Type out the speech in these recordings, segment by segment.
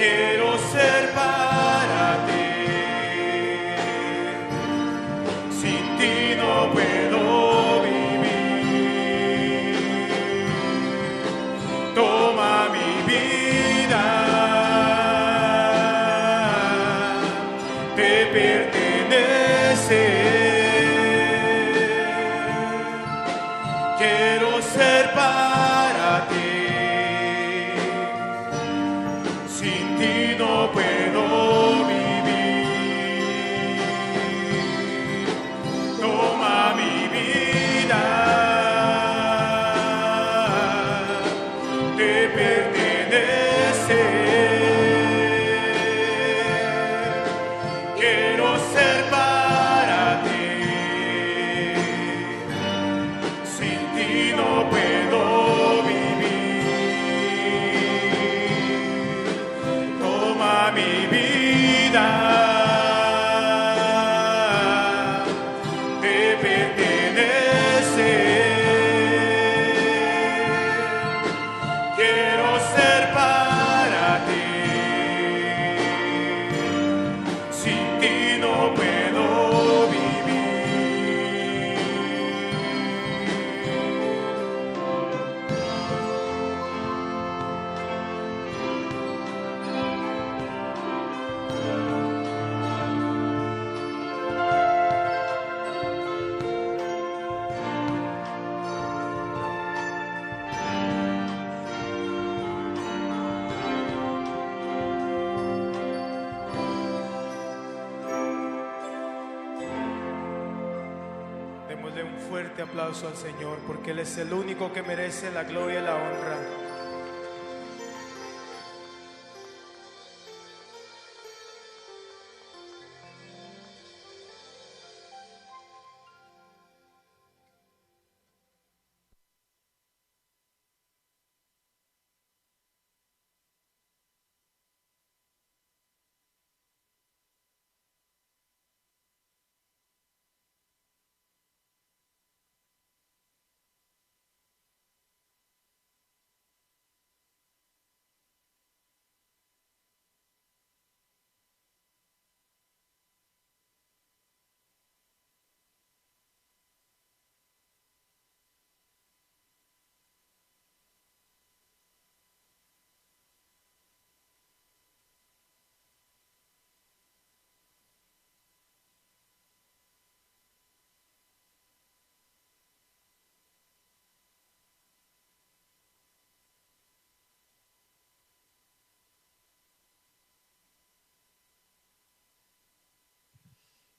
quiero ser para ti. Sin ti no puedo vivir. Toma mi vida, te pertenece. Quiero ser para ti. Sin ti no puedo vivir. Toma mi vida, te pertenece. Quiero ser para ti. Sin ti no puedo vivir. Toma mi vida, te pertenece. Quiero ser para ti. Sin ti no puedo vivir. Démosle un fuerte aplauso al Señor, porque Él es el único que merece la gloria y la honra.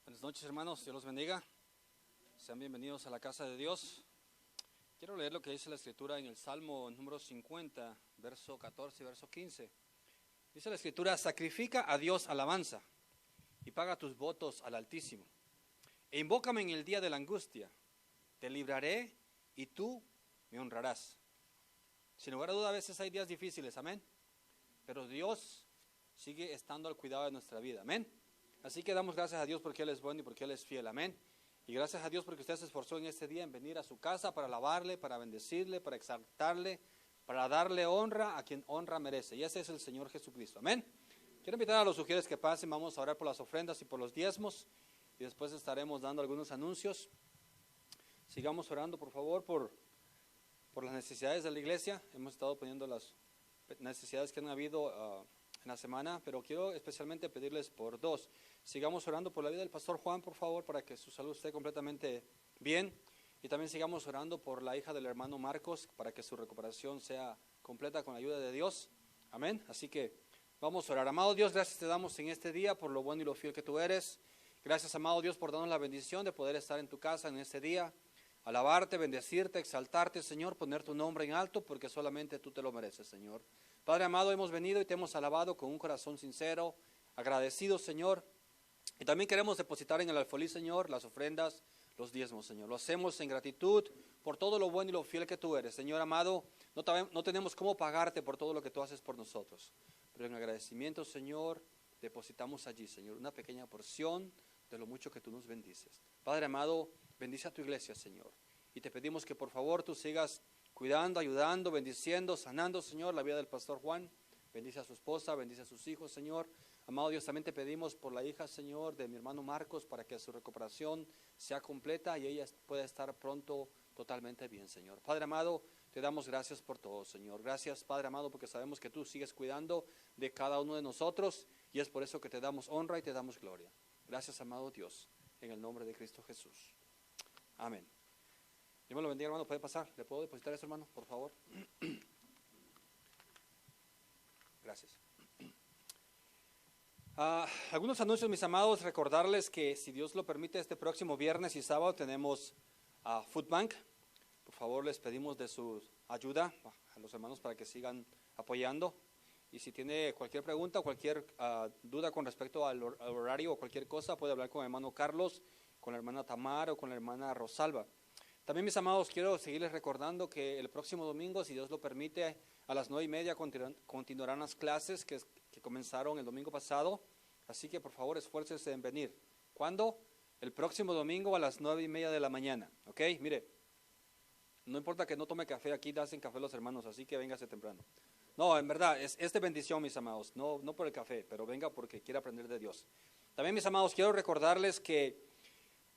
Buenas noches, hermanos, Dios los bendiga. Sean bienvenidos a la casa de Dios. Quiero leer lo que dice la Escritura en el Salmo número 50, verso 14 y verso 15. Dice la Escritura: sacrifica a Dios alabanza y paga tus votos al Altísimo. E invócame en el día de la angustia, te libraré y tú me honrarás. Sin lugar a duda, a veces hay días difíciles, amén. Pero Dios sigue estando al cuidado de nuestra vida, amén. Así que damos gracias a Dios porque Él es bueno y porque Él es fiel, amén. Y gracias a Dios porque usted se esforzó en este día en venir a su casa para alabarle, para bendecirle, para exaltarle, para darle honra a quien honra merece. Y ese es el Señor Jesucristo, amén. Quiero invitar a los sugieres que pasen, vamos a orar por las ofrendas y por los diezmos. Y después estaremos dando algunos anuncios. Sigamos orando, por favor, por las necesidades de la iglesia. Hemos estado poniendo las necesidades que han habido en la semana, pero quiero especialmente pedirles por dos. Sigamos orando por la vida del pastor Juan, por favor, para que su salud esté completamente bien. Y también sigamos orando por la hija del hermano Marcos, para que su recuperación sea completa con la ayuda de Dios. Amén. Así que vamos a orar. Amado Dios, gracias te damos en este día por lo bueno y lo fiel que tú eres. Gracias, amado Dios, por darnos la bendición de poder estar en tu casa en este día. Alabarte, bendecirte, exaltarte, Señor, poner tu nombre en alto, porque solamente tú te lo mereces, Señor. Padre amado, hemos venido y te hemos alabado con un corazón sincero, agradecido, Señor. Y también queremos depositar en el alfolí, Señor, las ofrendas, los diezmos, Señor. Lo hacemos en gratitud por todo lo bueno y lo fiel que tú eres. Señor amado, no tenemos cómo pagarte por todo lo que tú haces por nosotros. Pero en agradecimiento, Señor, depositamos allí, Señor, una pequeña porción de lo mucho que tú nos bendices. Padre amado, bendice a tu iglesia, Señor. Y te pedimos que por favor tú sigas cuidando, ayudando, bendiciendo, sanando, Señor, la vida del pastor Juan. Bendice a su esposa, bendice a sus hijos, Señor. Amado Dios, también te pedimos por la hija, Señor, de mi hermano Marcos, para que su recuperación sea completa y ella pueda estar pronto totalmente bien, Señor. Padre amado, te damos gracias por todo, Señor. Gracias, Padre amado, porque sabemos que tú sigues cuidando de cada uno de nosotros y es por eso que te damos honra y te damos gloria. Gracias, amado Dios, en el nombre de Cristo Jesús. Amén. Dios me lo bendiga, hermano. ¿Puede pasar? ¿Le puedo depositar eso, hermano, por favor? Gracias. Algunos anuncios, mis amados. Recordarles que si Dios lo permite, este próximo viernes y sábado tenemos Food Bank. Por favor, les pedimos de su ayuda a los hermanos para que sigan apoyando. Y si tiene cualquier pregunta o cualquier duda con respecto al horario o cualquier cosa, puede hablar con el hermano Carlos, con la hermana Tamar o con la hermana Rosalba. También, mis amados, quiero seguirles recordando que el próximo domingo, si Dios lo permite, a las 9:30 continuarán las clases que comenzaron el domingo pasado. Así que, por favor, esfuércense en venir. ¿Cuándo? El próximo domingo a las 9:30 de la mañana. ¿Ok? Mire, no importa que no tome café, aquí hacen café los hermanos, así que véngase temprano. No, en verdad, es de bendición, mis amados. No por el café, pero venga porque quiere aprender de Dios. También, mis amados, quiero recordarles que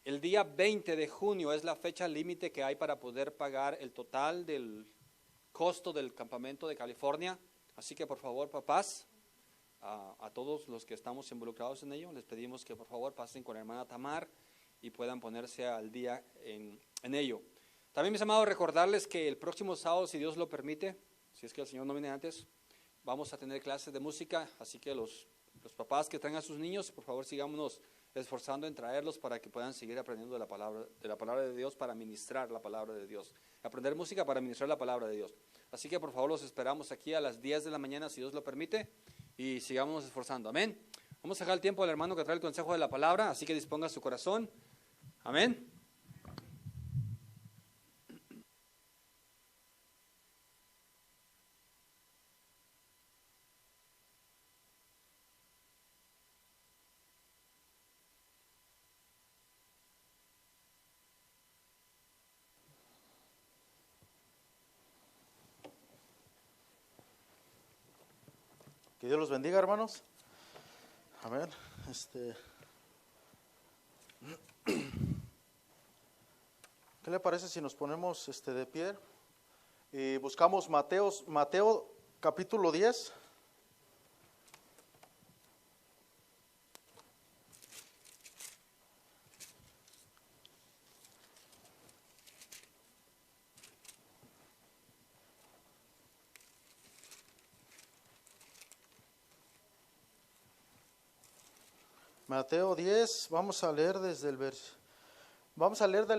el día 20 de junio es la fecha límite que hay para poder pagar el total del costo del campamento de California. Así que, por favor, papás, a todos los que estamos involucrados en ello, les pedimos que por favor pasen con la hermana Tamar y puedan ponerse al día en ello. También, mis amados, recordarles que el próximo sábado, si Dios lo permite, si es que el Señor no viene antes, vamos a tener clases de música. Así que los papás que traen a sus niños, por favor, sigámonos esforzando en traerlos para que puedan seguir aprendiendo de la palabra de Dios, para ministrar la palabra de Dios. Aprender música para ministrar la palabra de Dios. Así que por favor los esperamos aquí a las 10 de la mañana, si Dios lo permite, y sigámonos esforzando. Amén. Vamos a dejar el tiempo al hermano que trae el consejo de la palabra, así que disponga su corazón. Amén. Que Dios los bendiga, hermanos. Amén. ¿Qué le parece si nos ponemos de pie y buscamos Mateo capítulo 10? Mateo 10, vamos a leer del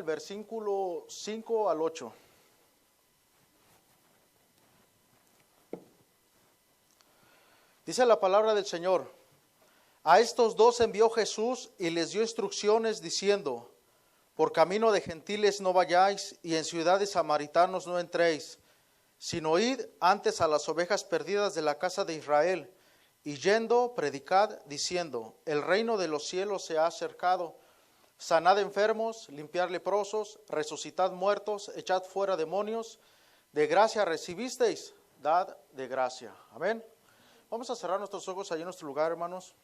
versículo 5 al 8. Dice la palabra del Señor: a estos dos envió Jesús y les dio instrucciones diciendo: por camino de gentiles no vayáis y en ciudades samaritanos no entréis, sino id antes a las ovejas perdidas de la casa de Israel. Y yendo, predicad, diciendo: el reino de los cielos se ha acercado. Sanad enfermos, limpiad leprosos, resucitad muertos, echad fuera demonios. De gracia recibisteis, dad de gracia. Amén. Vamos a cerrar nuestros ojos allí en nuestro lugar, hermanos.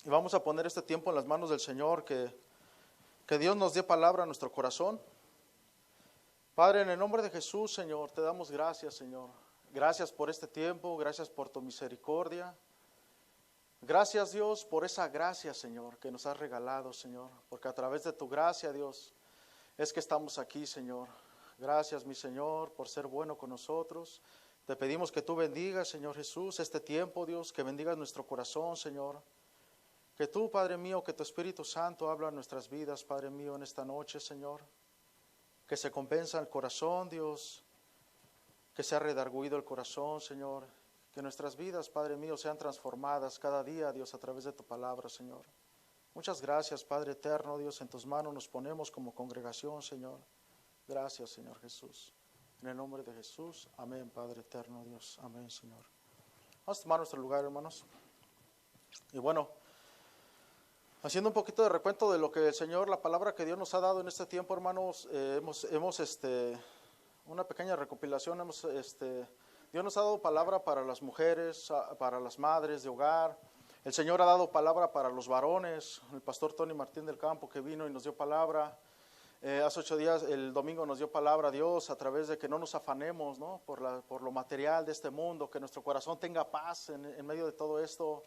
Y vamos a poner este tiempo en las manos del Señor, que Dios nos dé palabra a nuestro corazón. Padre, en el nombre de Jesús, Señor, te damos gracias, Señor. Gracias por este tiempo, gracias por tu misericordia. Gracias, Dios, por esa gracia, Señor, que nos has regalado, Señor. Porque a través de tu gracia, Dios, es que estamos aquí, Señor. Gracias, mi Señor, por ser bueno con nosotros. Te pedimos que tú bendigas, Señor Jesús, este tiempo, Dios, que bendigas nuestro corazón, Señor. Que tú, Padre mío, que tu Espíritu Santo habla en nuestras vidas, Padre mío, en esta noche, Señor. Que se compensa el corazón, Dios. Que sea redarguido el corazón, Señor. Que nuestras vidas, Padre mío, sean transformadas cada día, Dios, a través de tu palabra, Señor. Muchas gracias, Padre eterno, Dios, en tus manos nos ponemos como congregación, Señor. Gracias, Señor Jesús. En el nombre de Jesús, amén, Padre eterno, Dios. Amén, Señor. Vamos a tomar nuestro lugar, hermanos. Y bueno, haciendo un poquito de recuento de lo que el Señor, la palabra que Dios nos ha dado en este tiempo, hermanos, hemos una pequeña recopilación, hemos Dios nos ha dado palabra para las mujeres, para las madres de hogar. El Señor ha dado palabra para los varones. El pastor Tony Martín del Campo que vino y nos dio palabra. Hace 8 días, el domingo, nos dio palabra a Dios a través de que no nos afanemos, ¿no? por lo material de este mundo, que nuestro corazón tenga paz en medio de todo esto,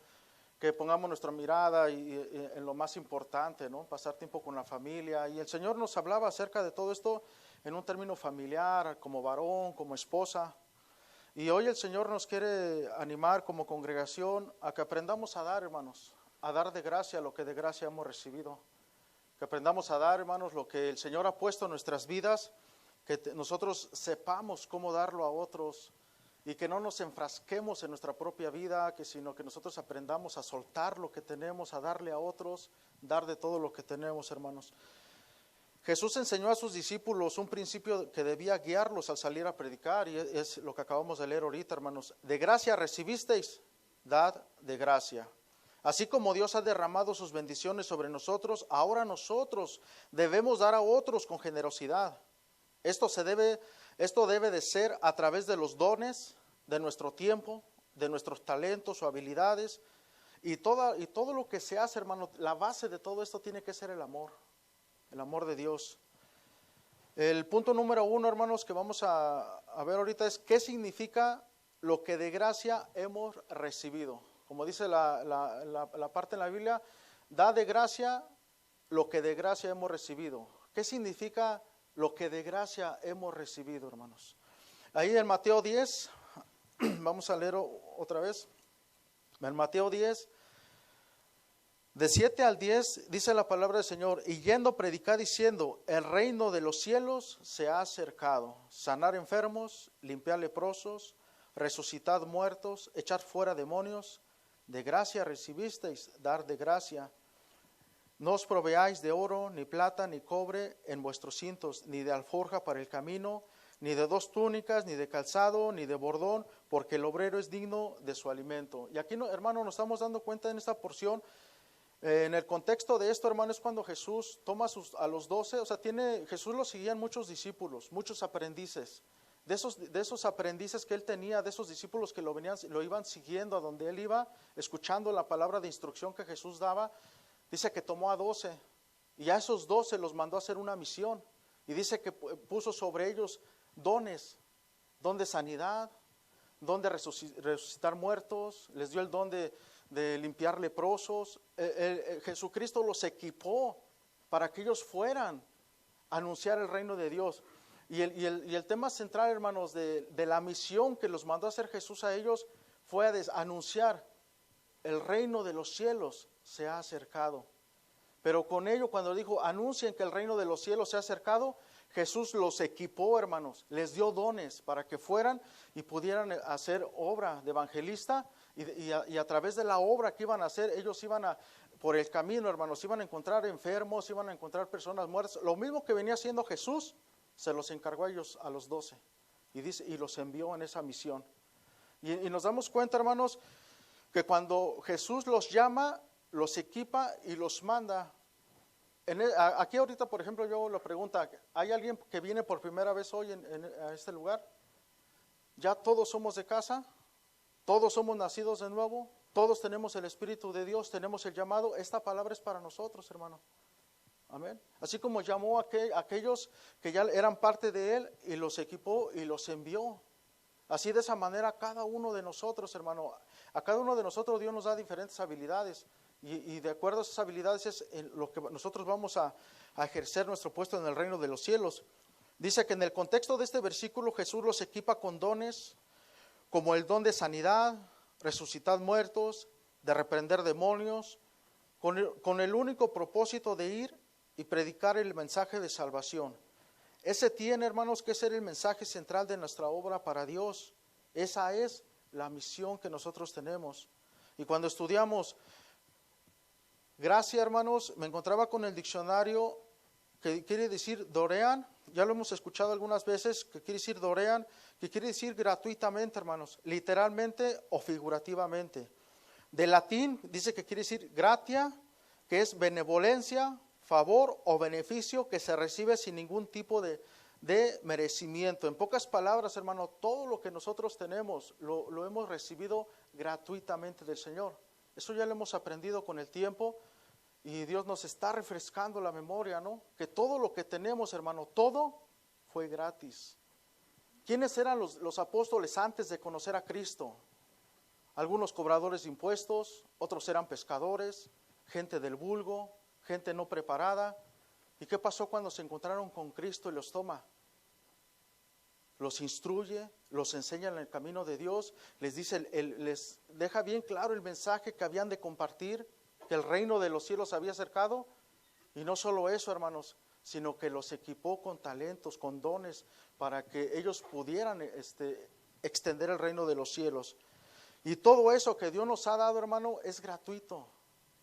que pongamos nuestra mirada en lo más importante, ¿no? Pasar tiempo con la familia. Y el Señor nos hablaba acerca de todo esto en un término familiar, como varón, como esposa. Y hoy el Señor nos quiere animar como congregación a que aprendamos a dar, hermanos, a dar de gracia lo que de gracia hemos recibido. Que aprendamos a dar, hermanos, lo que el Señor ha puesto en nuestras vidas, que nosotros sepamos cómo darlo a otros y que no nos enfrasquemos en nuestra propia vida, sino que nosotros aprendamos a soltar lo que tenemos, a darle a otros, dar de todo lo que tenemos, hermanos. Jesús enseñó a sus discípulos un principio que debía guiarlos al salir a predicar, y es lo que acabamos de leer ahorita, hermanos. De gracia recibisteis, dad de gracia. Así como Dios ha derramado sus bendiciones sobre nosotros, ahora nosotros debemos dar a otros con generosidad. Esto debe de ser a través de los dones, de nuestro tiempo, de nuestros talentos o habilidades, y todo lo que se hace, hermano. La base de todo esto tiene que ser el amor de Dios. El punto número 1, hermanos, que vamos a ver ahorita es ¿qué significa lo que de gracia hemos recibido? Como dice la parte en la Biblia, da de gracia lo que de gracia hemos recibido. ¿Qué significa lo que de gracia hemos recibido, hermanos? Ahí en Mateo 10, vamos a leer otra vez. En Mateo 10, de 7 al 10, dice la palabra del Señor: y yendo predicar diciendo, el reino de los cielos se ha acercado. Sanar enfermos, limpiar leprosos, resucitar muertos, echar fuera demonios. De gracia recibisteis, dar de gracia. No os proveáis de oro, ni plata, ni cobre en vuestros cintos, ni de alforja para el camino, ni de 2 túnicas, ni de calzado, ni de bordón, porque el obrero es digno de su alimento. Y aquí, hermano, nos estamos dando cuenta en esta porción, en el contexto de esto, hermano, es cuando Jesús toma a los 12, o sea, Jesús lo seguían muchos discípulos, muchos aprendices. De esos aprendices que él tenía, de esos discípulos que lo iban siguiendo a donde él iba, escuchando la palabra de instrucción que Jesús daba, dice que tomó a 12 y a esos 12 los mandó a hacer una misión, y dice que puso sobre ellos dones, don de sanidad, don de resucitar muertos, les dio el don de limpiar leprosos. Jesucristo los equipó para que ellos fueran a anunciar el reino de Dios. Y el tema central, hermanos, de la misión que los mandó a hacer Jesús a ellos fue a anunciar el reino de los cielos se ha acercado. Pero con ello, cuando dijo anuncien que el reino de los cielos se ha acercado, Jesús los equipó, hermanos, les dio dones para que fueran y pudieran hacer obra de evangelista, y a través de la obra que iban a hacer, ellos por el camino, hermanos, iban a encontrar enfermos, iban a encontrar personas muertas. Lo mismo que venía haciendo Jesús, se los encargó a ellos, a los 12, y los envió en esa misión. Y nos damos cuenta, hermanos, que cuando Jesús los llama, los equipa y los manda. Aquí ahorita, por ejemplo, yo le pregunto, ¿hay alguien que viene por primera vez hoy a este lugar? ¿Ya todos somos de casa? ¿Todos somos nacidos de nuevo? ¿Todos tenemos el Espíritu de Dios? ¿Tenemos el llamado? Esta palabra es para nosotros, hermano. Amén. Así como llamó a aquellos que ya eran parte de Él y los equipó y los envió. Así, de esa manera, cada uno de nosotros, hermano, a cada uno de nosotros Dios nos da diferentes habilidades. Y de acuerdo a esas habilidades es en lo que nosotros vamos a ejercer nuestro puesto en el reino de los cielos. Dice que en el contexto de este versículo Jesús los equipa con dones como el don de sanidad, resucitar muertos, de reprender demonios, con el único propósito de ir y predicar el mensaje de salvación. Ese tiene, hermanos, que ser el mensaje central de nuestra obra para Dios. Esa es la misión que nosotros tenemos. Y cuando estudiamos gracia, hermanos, me encontraba con el diccionario que quiere decir dorean. Ya lo hemos escuchado algunas veces, que quiere decir dorean, que quiere decir gratuitamente, hermanos, literalmente o figurativamente. De latín dice que quiere decir gratia, que es benevolencia, favor o beneficio que se recibe sin ningún tipo de de merecimiento. En pocas palabras, hermano, todo lo que nosotros tenemos lo hemos recibido gratuitamente del Señor. Eso ya lo hemos aprendido con el tiempo y Dios nos está refrescando la memoria, ¿no? Que todo lo que tenemos, hermano, todo fue gratis. ¿Quiénes eran los apóstoles antes de conocer a Cristo? Algunos cobradores de impuestos, otros eran pescadores, gente del vulgo, gente no preparada. ¿Y qué pasó cuando se encontraron con Cristo y los toma? Los instruye, los enseña en el camino de Dios, les dice, les deja bien claro el mensaje que habían de compartir, que el reino de los cielos había acercado. Y no solo eso, hermanos, sino que los equipó con talentos, con dones, para que ellos pudieran extender el reino de los cielos. Y todo eso que Dios nos ha dado, hermano, es gratuito.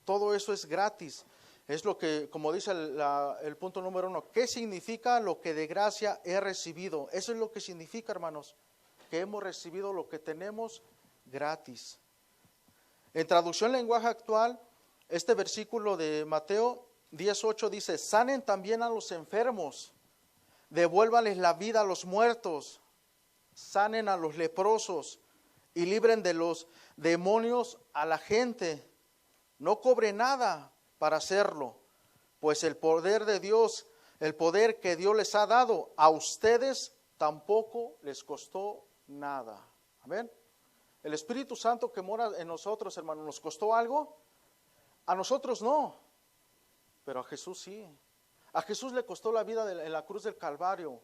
Todo eso es gratis. Es lo que, como dice el punto número 1, ¿qué significa lo que de gracia he recibido? Eso es lo que significa, hermanos, que hemos recibido lo que tenemos gratis. En traducción lenguaje actual, este versículo de Mateo 10:8 dice, sanen también a los enfermos, devuélvanles la vida a los muertos, sanen a los leprosos y libren de los demonios a la gente. No cobre nada para hacerlo, pues el poder de Dios, el poder que Dios les ha dado a ustedes, tampoco les costó nada. Amén. El Espíritu Santo que mora en nosotros, hermano, ¿nos costó algo? A nosotros no, pero a Jesús sí. A Jesús le costó la vida en la cruz del Calvario.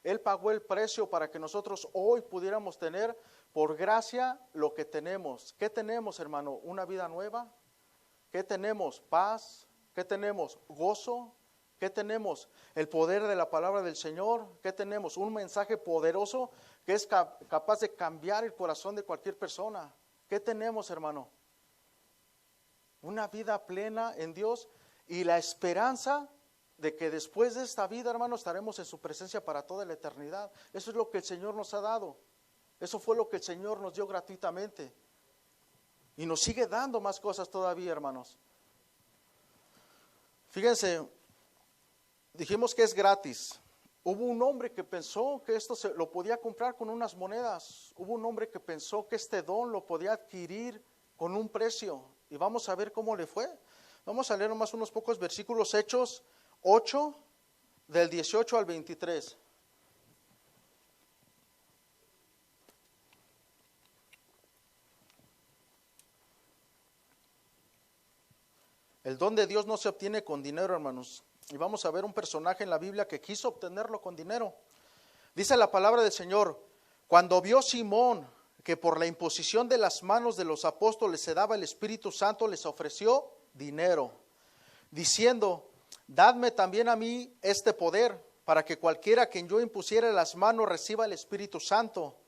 Él pagó el precio para que nosotros hoy pudiéramos tener por gracia lo que tenemos. ¿Qué tenemos, hermano? Una vida nueva. ¿Qué tenemos? Paz. ¿Qué tenemos? Gozo. ¿Qué tenemos? El poder de la palabra del Señor. ¿Qué tenemos? Un mensaje poderoso que es capaz de cambiar el corazón de cualquier persona. ¿Qué tenemos, hermano? Una vida plena en Dios y la esperanza de que después de esta vida, hermano, estaremos en su presencia para toda la eternidad. Eso es lo que el Señor nos ha dado. Eso fue lo que el Señor nos dio gratuitamente. Y nos sigue dando más cosas todavía, hermanos. Fíjense, dijimos que es gratis. Hubo un hombre que pensó que esto lo podía comprar con unas monedas. Hubo un hombre que pensó que este don lo podía adquirir con un precio. Y vamos a ver cómo le fue. Vamos a leer nomás unos pocos versículos, Hechos 8, del 18 al 23. El don de Dios no se obtiene con dinero, hermanos. Y vamos a ver un personaje en la Biblia que quiso obtenerlo con dinero. Dice la palabra del Señor, cuando vio Simón que por la imposición de las manos de los apóstoles se daba el Espíritu Santo, les ofreció dinero, diciendo, dadme también a mí este poder, para que cualquiera a quien yo impusiera las manos reciba el Espíritu Santo.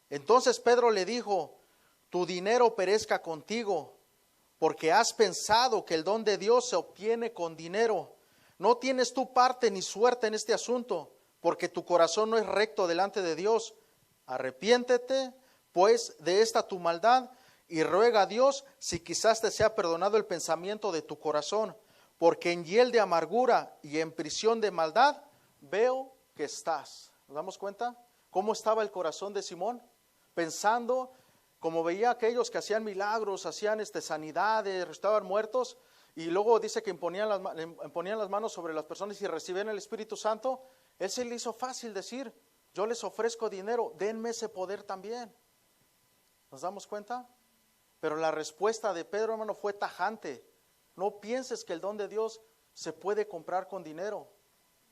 Entonces Pedro le dijo, tu dinero perezca contigo, porque has pensado que el don de Dios se obtiene con dinero. No tienes tu parte ni suerte en este asunto, porque tu corazón no es recto delante de Dios. Arrepiéntete, pues, de esta tu maldad, y ruega a Dios si quizás te sea perdonado el pensamiento de tu corazón, porque en hiel de amargura y en prisión de maldad veo que estás. ¿Nos damos cuenta cómo estaba el corazón de Simón? Pensando, como veía a aquellos que hacían milagros, hacían sanidades, estaban muertos, y luego dice que imponían las manos sobre las personas y recibían el Espíritu Santo. Él se le hizo fácil decir, yo les ofrezco dinero, denme ese poder también. ¿Nos damos cuenta? Pero la respuesta de Pedro, hermano, fue tajante. No pienses que el don de Dios se puede comprar con dinero.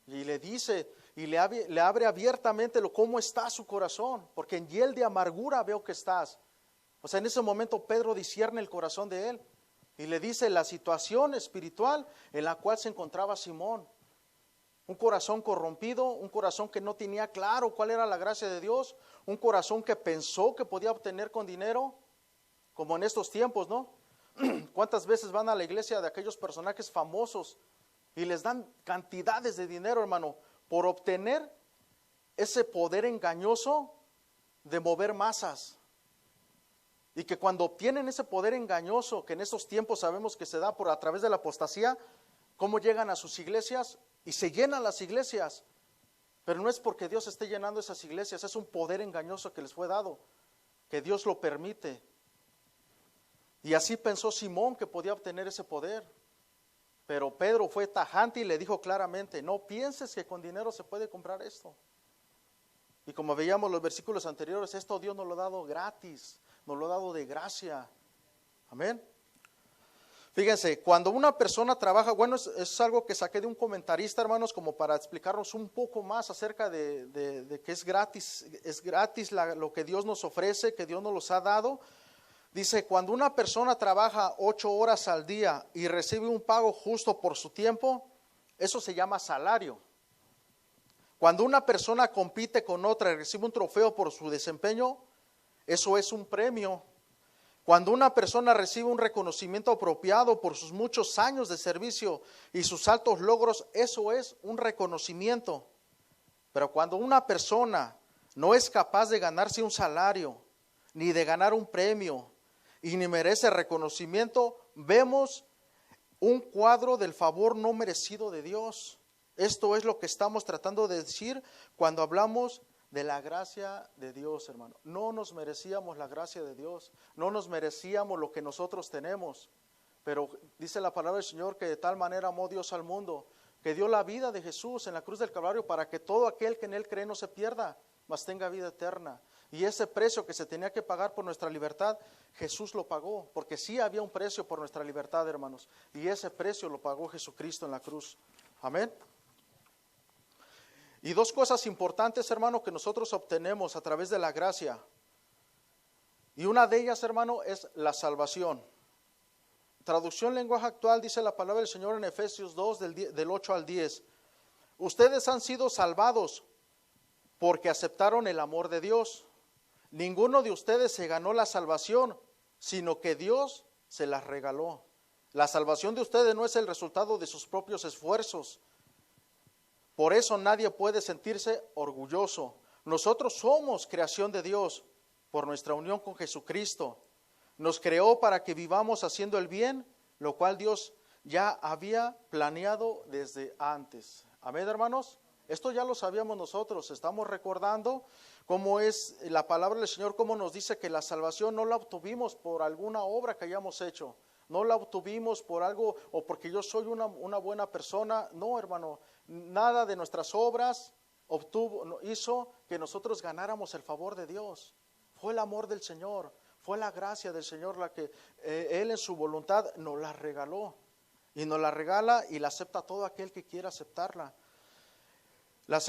Y le dice, y le abre abiertamente cómo está su corazón, porque en hiel de amargura veo que estás. O sea, en ese momento Pedro discierne el corazón de él y le dice la situación espiritual en la cual se encontraba Simón. Un corazón corrompido, un corazón que no tenía claro cuál era la gracia de Dios, un corazón que pensó que podía obtener con dinero, como en estos tiempos, ¿no? ¿Cuántas veces van a la iglesia de aquellos personajes famosos y les dan cantidades de dinero, hermano, por obtener ese poder engañoso de mover masas? Y que cuando obtienen ese poder engañoso, que en estos tiempos sabemos que se da a través de la apostasía, ¿cómo llegan a sus iglesias? Y se llenan las iglesias. Pero no es porque Dios esté llenando esas iglesias, es un poder engañoso que les fue dado, que Dios lo permite. Y así pensó Simón que podía obtener ese poder. Pero Pedro fue tajante y le dijo claramente, no pienses que con dinero se puede comprar esto. Y como veíamos los versículos anteriores, esto Dios nos lo ha dado gratis, nos lo ha dado de gracia. Amén. Fíjense, cuando una persona trabaja, bueno, es algo que saqué de un comentarista, hermanos, como para explicarnos un poco más acerca de que es gratis lo que Dios nos ofrece, que Dios nos los ha dado. Dice, cuando una persona trabaja 8 horas al día y recibe un pago justo por su tiempo, eso se llama salario. Cuando una persona compite con otra y recibe un trofeo por su desempeño, eso es un premio. Cuando una persona recibe un reconocimiento apropiado por sus muchos años de servicio y sus altos logros, eso es un reconocimiento. Pero cuando una persona no es capaz de ganarse un salario, ni de ganar un premio, y ni merece reconocimiento, vemos un cuadro del favor no merecido de Dios. Esto es lo que estamos tratando de decir cuando hablamos de la gracia de Dios, hermano. No nos merecíamos la gracia de Dios, no nos merecíamos lo que nosotros tenemos, pero dice la palabra del Señor que de tal manera amó Dios al mundo, que dio la vida de Jesús en la cruz del Calvario para que todo aquel que en Él cree no se pierda, mas tenga vida eterna. Y ese precio que se tenía que pagar por nuestra libertad, Jesús lo pagó, porque sí había un precio por nuestra libertad, hermanos, y ese precio lo pagó Jesucristo en la cruz. Amén. Y dos cosas importantes, hermano, que nosotros obtenemos a través de la gracia. Y una de ellas, hermano, es la salvación. Traducción lenguaje actual, dice la palabra del Señor en Efesios 2, del 8 al 10. Ustedes han sido salvados porque aceptaron el amor de Dios. Ninguno de ustedes se ganó la salvación, sino que Dios se las regaló. La salvación de ustedes no es el resultado de sus propios esfuerzos. Por eso nadie puede sentirse orgulloso. Nosotros somos creación de Dios por nuestra unión con Jesucristo. Nos creó para que vivamos haciendo el bien, lo cual Dios ya había planeado desde antes. Amén, hermanos. Esto ya lo sabíamos nosotros. Estamos recordando cómo es la palabra del Señor, cómo nos dice que la salvación no la obtuvimos por alguna obra que hayamos hecho. No la obtuvimos por algo o porque yo soy una buena persona. No, hermano, nada de nuestras obras hizo que nosotros ganáramos el favor de Dios. Fue el amor del Señor, fue la gracia del Señor la que Él en su voluntad nos la regaló. Y nos la regala y la acepta todo aquel que quiera aceptarla. Lo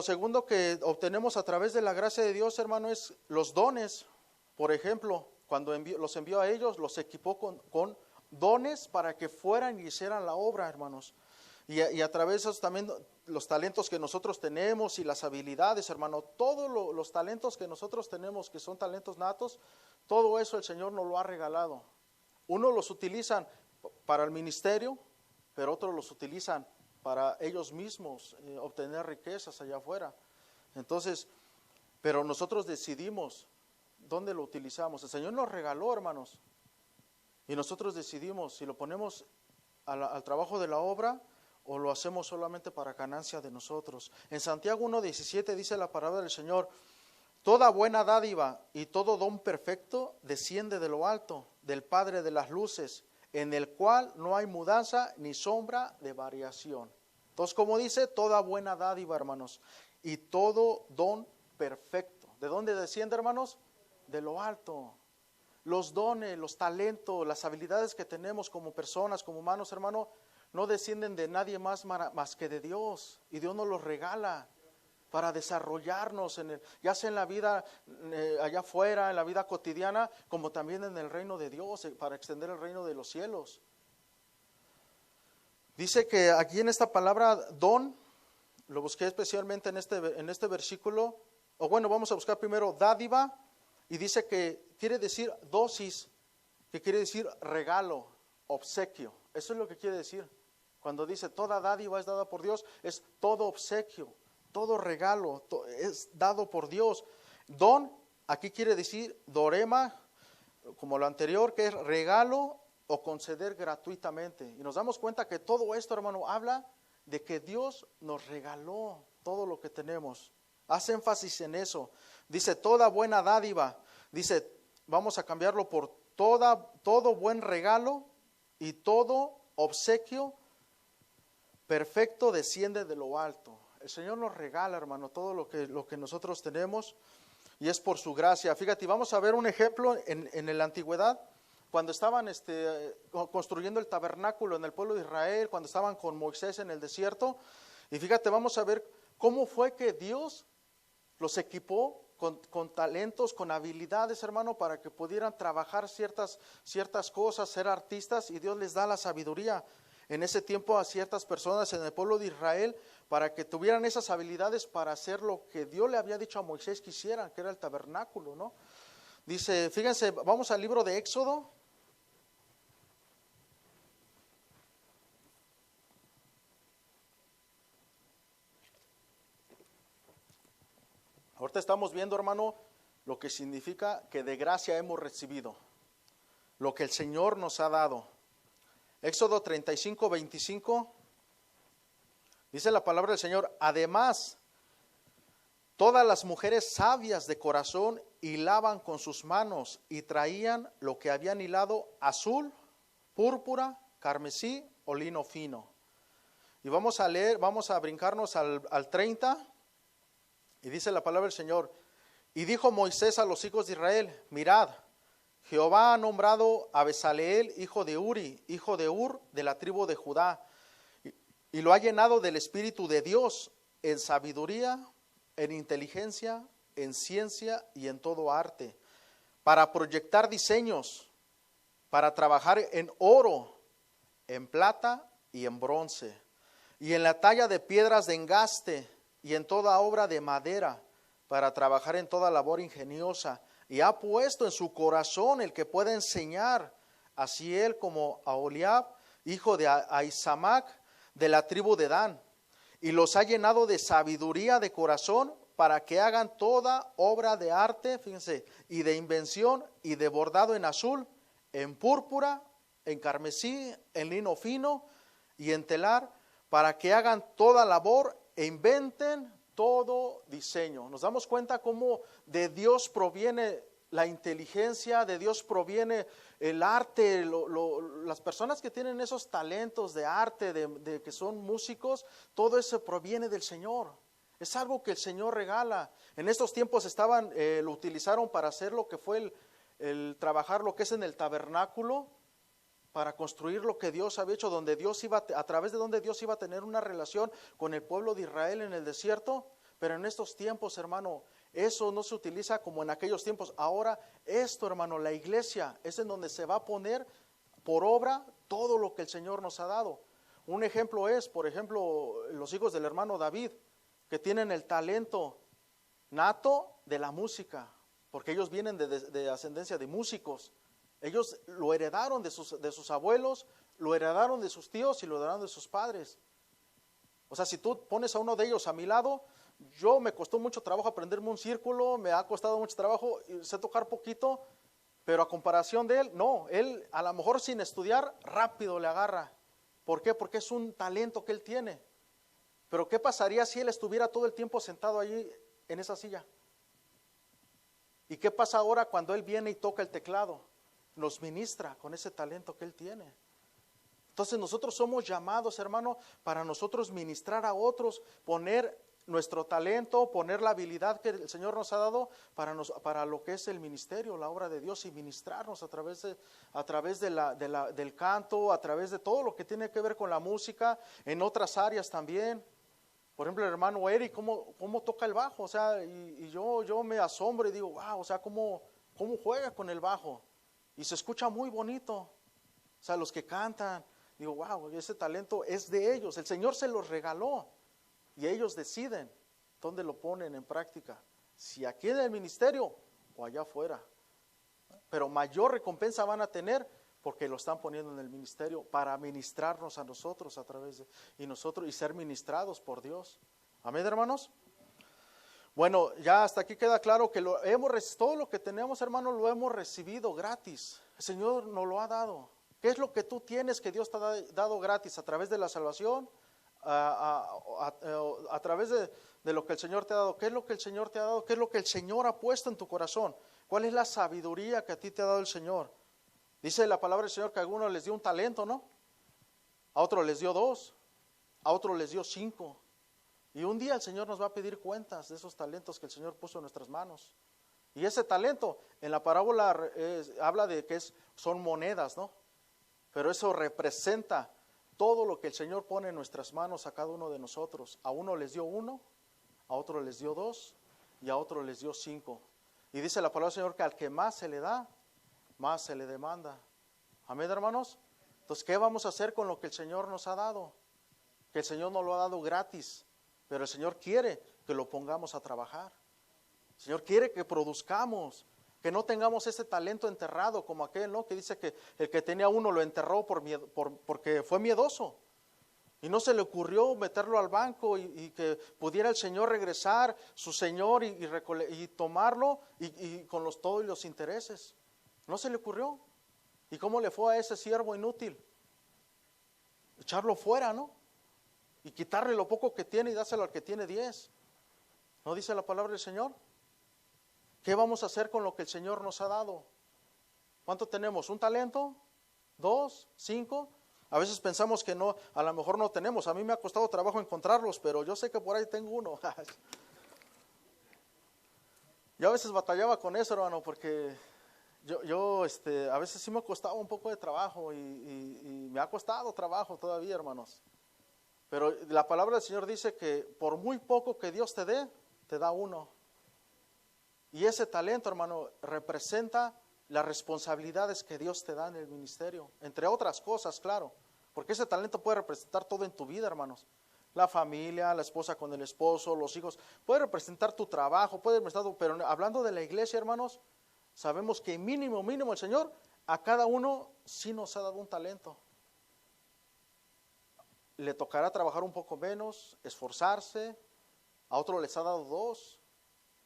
segundo que obtenemos a través de la gracia de Dios, hermano, es los dones. Por ejemplo, cuando los envió a ellos, los equipó con dones para que fueran y hicieran la obra, hermanos. Y a través de esos también los talentos que nosotros tenemos y las habilidades, hermano, todos los talentos que nosotros tenemos, que son talentos natos, todo eso el Señor nos lo ha regalado. Unos los utilizan para el ministerio, pero otros los utilizan para ellos mismos obtener riquezas allá afuera. Entonces, pero nosotros decidimos dónde lo utilizamos. El Señor nos regaló, hermanos, y nosotros decidimos si lo ponemos al trabajo de la obra o lo hacemos solamente para ganancia de nosotros. En Santiago 1:17 dice la palabra del Señor: toda buena dádiva y todo don perfecto desciende de lo alto, del Padre de las luces, en el cual no hay mudanza ni sombra de variación. Entonces, como dice, toda buena dádiva, hermanos, y todo don perfecto. ¿De dónde desciende, hermanos? De lo alto. Los dones, los talentos, las habilidades que tenemos como personas, como humanos, hermano, no descienden de nadie más que de Dios. Y Dios nos los regala para desarrollarnos, ya sea en la vida allá afuera, en la vida cotidiana, como también en el reino de Dios, para extender el reino de los cielos. Dice que aquí en esta palabra don, lo busqué especialmente en este versículo, o bueno, vamos a buscar primero dádiva, y dice que quiere decir dosis, que quiere decir regalo, obsequio. Eso es lo que quiere decir. Cuando dice toda dádiva es dada por Dios, es todo obsequio, todo regalo, es dado por Dios. Don, aquí quiere decir dorema, como lo anterior, que es regalo o conceder gratuitamente. Y nos damos cuenta que todo esto, hermano, habla de que Dios nos regaló todo lo que tenemos. Haz énfasis en eso. Dice, toda buena dádiva. Dice, vamos a cambiarlo por todo buen regalo y todo obsequio perfecto desciende de lo alto. El Señor nos regala, hermano, todo lo que nosotros tenemos, y es por su gracia. Fíjate, vamos a ver un ejemplo en la antigüedad, cuando estaban construyendo el tabernáculo en el pueblo de Israel, cuando estaban con Moisés en el desierto. Y fíjate, vamos a ver cómo fue que Dios los equipó con talentos, con habilidades, hermano, para que pudieran trabajar ciertas cosas, ser artistas, y Dios les da la sabiduría en ese tiempo a ciertas personas en el pueblo de Israel para que tuvieran esas habilidades para hacer lo que Dios le había dicho a Moisés que hicieran, que era el tabernáculo, ¿no? Dice, fíjense, vamos al libro de Éxodo. Ahorita estamos viendo, hermano, lo que significa que de gracia hemos recibido, lo que el Señor nos ha dado. Éxodo 35, 25, dice la palabra del Señor, además, todas las mujeres sabias de corazón hilaban con sus manos y traían lo que habían hilado azul, púrpura, carmesí o lino fino. Y vamos a leer, vamos a brincarnos al 30, y dice la palabra del Señor, y dijo Moisés a los hijos de Israel, mirad, Jehová ha nombrado a Bezaleel, hijo de Uri, hijo de Ur, de la tribu de Judá, y lo ha llenado del Espíritu de Dios en sabiduría, en inteligencia, en ciencia y en todo arte, para proyectar diseños, para trabajar en oro, en plata y en bronce, y en la talla de piedras de engaste, y en toda obra de madera, para trabajar en toda labor ingeniosa, y ha puesto en su corazón el que pueda enseñar, así él como Aholiab, hijo de Ahisamac, de la tribu de Dan, y los ha llenado de sabiduría de corazón para que hagan toda obra de arte, fíjense, y de invención y de bordado en azul, en púrpura, en carmesí, en lino fino y en telar, para que hagan toda labor e inventen todo diseño. Nos damos cuenta cómo de Dios proviene la inteligencia, de Dios proviene el arte, las personas que tienen esos talentos de arte, de que son músicos, todo eso proviene del Señor. Es algo que el Señor regala. En estos tiempos lo utilizaron para hacer lo que fue el trabajar lo que es en el tabernáculo, para construir lo que Dios había hecho, donde Dios iba, a través de donde Dios iba a tener una relación con el pueblo de Israel en el desierto. Pero en estos tiempos, hermano, eso no se utiliza como en aquellos tiempos. Ahora esto, hermano, la iglesia es en donde se va a poner por obra todo lo que el Señor nos ha dado. Un ejemplo es, por ejemplo, los hijos del hermano David, que tienen el talento nato de la música, porque ellos vienen de ascendencia de músicos. Ellos lo heredaron de sus abuelos, lo heredaron de sus tíos y lo heredaron de sus padres. O sea, si tú pones a uno de ellos a mi lado, me costó mucho trabajo aprenderme un círculo, me ha costado mucho trabajo, sé tocar poquito, pero a comparación de él, no, él a lo mejor sin estudiar rápido le agarra. ¿Por qué? Porque es un talento que él tiene. Pero ¿qué pasaría si él estuviera todo el tiempo sentado allí en esa silla? ¿Y qué pasa ahora cuando él viene y toca el teclado? Nos ministra con ese talento que él tiene. Entonces nosotros somos llamados, hermano, para nosotros ministrar a otros, poner nuestro talento, poner la habilidad que el Señor nos ha dado para lo que es el ministerio, la obra de Dios, y ministrarnos a través del canto, a través de todo lo que tiene que ver con la música, en otras áreas también. Por ejemplo, el hermano Eric, cómo toca el bajo, o sea, y yo me asombro y digo, wow, o sea, cómo juega con el bajo. Y se escucha muy bonito. O sea, los que cantan, digo, wow, ese talento es de ellos. El Señor se los regaló y ellos deciden dónde lo ponen en práctica. Si aquí en el ministerio o allá afuera. Pero mayor recompensa van a tener porque lo están poniendo en el ministerio para ministrarnos a nosotros a través de y ser ministrados por Dios. Amén, hermanos. Bueno, ya hasta aquí queda claro que todo lo que tenemos, hermano, lo hemos recibido gratis. El Señor nos lo ha dado. ¿Qué es lo que tú tienes que Dios te ha dado gratis? A través de la salvación, a través de lo que el Señor te ha dado. ¿Qué es lo que el Señor te ha dado? ¿Qué es lo que el Señor ha puesto en tu corazón? ¿Cuál es la sabiduría que a ti te ha dado el Señor? Dice la palabra del Señor que a algunos les dio un talento, ¿no? A otros les dio 2, a otros les dio 5. Y un día el Señor nos va a pedir cuentas de esos talentos que el Señor puso en nuestras manos. Y ese talento, en la parábola habla de que son monedas, ¿no? Pero eso representa todo lo que el Señor pone en nuestras manos a cada uno de nosotros. A uno les dio 1, a otro les dio 2 y a otro les dio 5. Y dice la palabra del Señor que al que más se le da, más se le demanda. Amén, hermanos. Entonces, ¿qué vamos a hacer con lo que el Señor nos ha dado? Que el Señor nos lo ha dado gratis, pero el Señor quiere que lo pongamos a trabajar. El Señor quiere que produzcamos, que no tengamos ese talento enterrado como aquel, ¿no? Que dice que el que tenía 1 lo enterró porque fue miedoso. Y no se le ocurrió meterlo al banco y que pudiera el Señor regresar, su Señor, y tomarlo y con todos los intereses. No se le ocurrió. ¿Y cómo le fue a ese siervo inútil? Echarlo fuera, ¿no? Y quitarle lo poco que tiene y dárselo al que tiene 10. ¿No dice la palabra del Señor? ¿Qué vamos a hacer con lo que el Señor nos ha dado? ¿Cuánto tenemos? ¿Un talento? ¿2? ¿5? A veces pensamos que no, a lo mejor no tenemos. A mí me ha costado trabajo encontrarlos, pero yo sé que por ahí tengo uno. Yo a veces batallaba con eso, hermano, porque yo a veces sí me costaba un poco de trabajo y me ha costado trabajo todavía, hermanos. Pero la palabra del Señor dice que por muy poco que Dios te dé, te da 1. Y ese talento, hermano, representa las responsabilidades que Dios te da en el ministerio, entre otras cosas, claro, porque ese talento puede representar todo en tu vida, hermanos. La familia, la esposa con el esposo, los hijos, puede representar tu trabajo, puede representar, pero hablando de la iglesia, hermanos, sabemos que mínimo el Señor a cada uno sí nos ha dado un talento. Le tocará trabajar un poco menos, esforzarse. A otro les ha dado 2,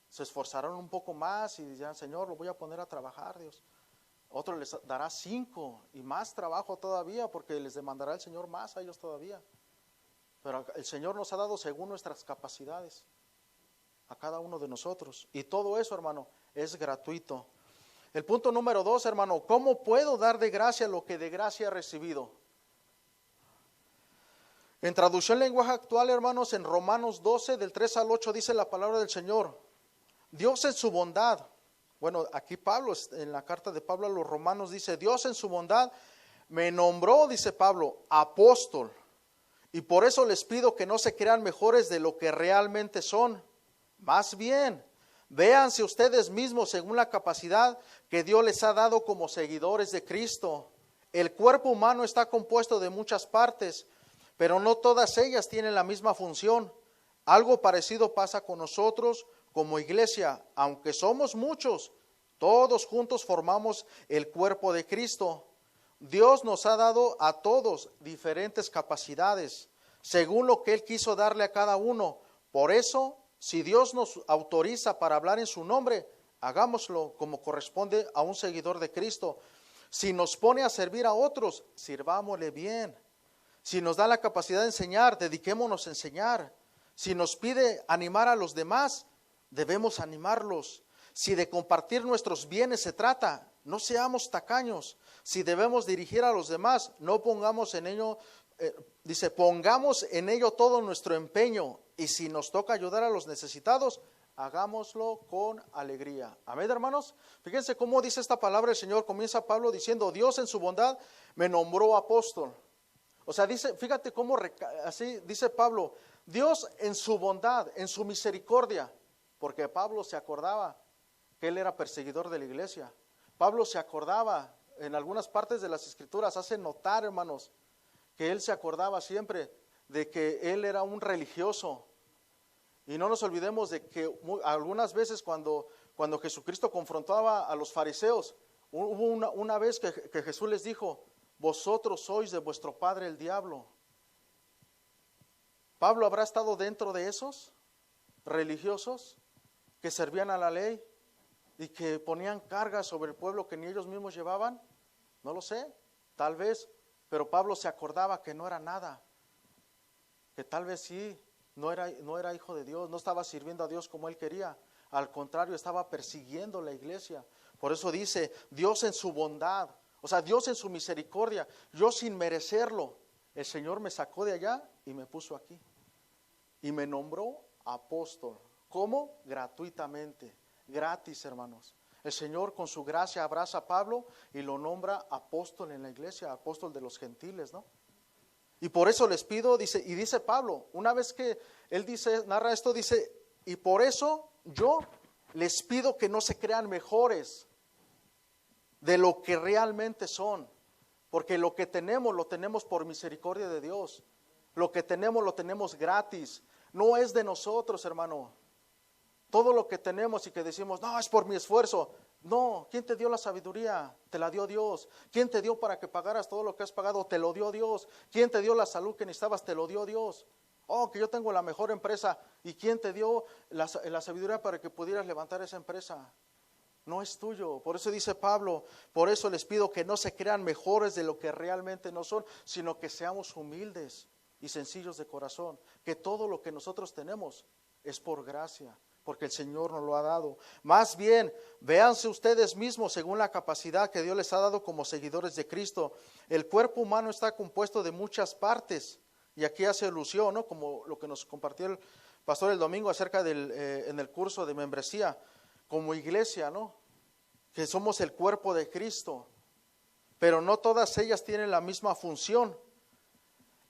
se esforzarán un poco más y dirán, Señor, lo voy a poner a trabajar, Dios. A otro les dará 5 y más trabajo todavía, porque les demandará el Señor más a ellos todavía. Pero el Señor nos ha dado según nuestras capacidades a cada uno de nosotros. Y todo eso, hermano, es gratuito. El punto número 2, hermano, ¿cómo puedo dar de gracia lo que de gracia he recibido? En traducción lenguaje actual, hermanos, en Romanos 12, del 3 al 8, dice la palabra del Señor. Dios en su bondad, bueno, aquí Pablo, en la carta de Pablo a los romanos, dice, Dios en su bondad me nombró, dice Pablo, apóstol. Y por eso les pido que no se crean mejores de lo que realmente son. Más bien, véanse ustedes mismos según la capacidad que Dios les ha dado como seguidores de Cristo. El cuerpo humano está compuesto de muchas partes, pero no todas ellas tienen la misma función. Algo parecido pasa con nosotros como iglesia. Aunque somos muchos, todos juntos formamos el cuerpo de Cristo. Dios nos ha dado a todos diferentes capacidades, según lo que Él quiso darle a cada uno. Por eso, si Dios nos autoriza para hablar en su nombre, hagámoslo como corresponde a un seguidor de Cristo. Si nos pone a servir a otros, sirvámosle bien. Si nos da la capacidad de enseñar, dediquémonos a enseñar. Si nos pide animar a los demás, debemos animarlos. Si de compartir nuestros bienes se trata, no seamos tacaños. Si debemos dirigir a los demás, no pongamos en ello, pongamos en ello todo nuestro empeño. Y si nos toca ayudar a los necesitados, hagámoslo con alegría. Amén, hermanos. Fíjense cómo dice esta palabra el Señor. Comienza Pablo diciendo, Dios en su bondad me nombró apóstol. O sea, dice, fíjate cómo así dice Pablo, Dios en su bondad, en su misericordia, porque Pablo se acordaba que él era perseguidor de la iglesia. Pablo se acordaba, en algunas partes de las Escrituras hace notar, hermanos, que él se acordaba siempre de que él era un religioso. Y no nos olvidemos de que algunas veces cuando Jesucristo confrontaba a los fariseos, hubo una vez que Jesús les dijo, vosotros sois de vuestro padre el diablo. ¿Pablo habrá estado dentro de esos religiosos que servían a la ley y que ponían cargas sobre el pueblo que ni ellos mismos llevaban? No lo sé, tal vez, pero Pablo se acordaba que no era nada, que tal vez sí, no era hijo de Dios, no estaba sirviendo a Dios como él quería. Al contrario, estaba persiguiendo la iglesia. Por eso dice, Dios en su bondad, o sea, Dios en su misericordia, yo sin merecerlo, el Señor me sacó de allá y me puso aquí. Y me nombró apóstol. ¿Cómo? Gratuitamente, gratis, hermanos. El Señor con su gracia abraza a Pablo y lo nombra apóstol en la iglesia, apóstol de los gentiles, ¿no? Y por eso les pido, dice Pablo, una vez que él narra esto, dice, y por eso yo les pido que no se crean mejores de lo que realmente son, porque lo que tenemos lo tenemos por misericordia de Dios, lo que tenemos lo tenemos gratis, no es de nosotros, hermano. Todo lo que tenemos y que decimos, no, es por mi esfuerzo. No, ¿quién te dio la sabiduría? Te la dio Dios. ¿Quién te dio para que pagaras todo lo que has pagado? Te lo dio Dios. ¿Quién te dio la salud que necesitabas? Te lo dio Dios. Oh, que yo tengo la mejor empresa. ¿Y quién te dio la sabiduría para que pudieras levantar esa empresa? No es tuyo. Por eso dice Pablo, por eso les pido que no se crean mejores de lo que realmente no son, sino que seamos humildes y sencillos de corazón. Que todo lo que nosotros tenemos es por gracia, porque el Señor nos lo ha dado. Más bien, véanse ustedes mismos según la capacidad que Dios les ha dado como seguidores de Cristo. El cuerpo humano está compuesto de muchas partes, y aquí hace alusión, ¿no? Como lo que nos compartió el pastor el domingo acerca en el curso de membresía, como iglesia, ¿no? Que somos el cuerpo de Cristo, pero no todas ellas tienen la misma función.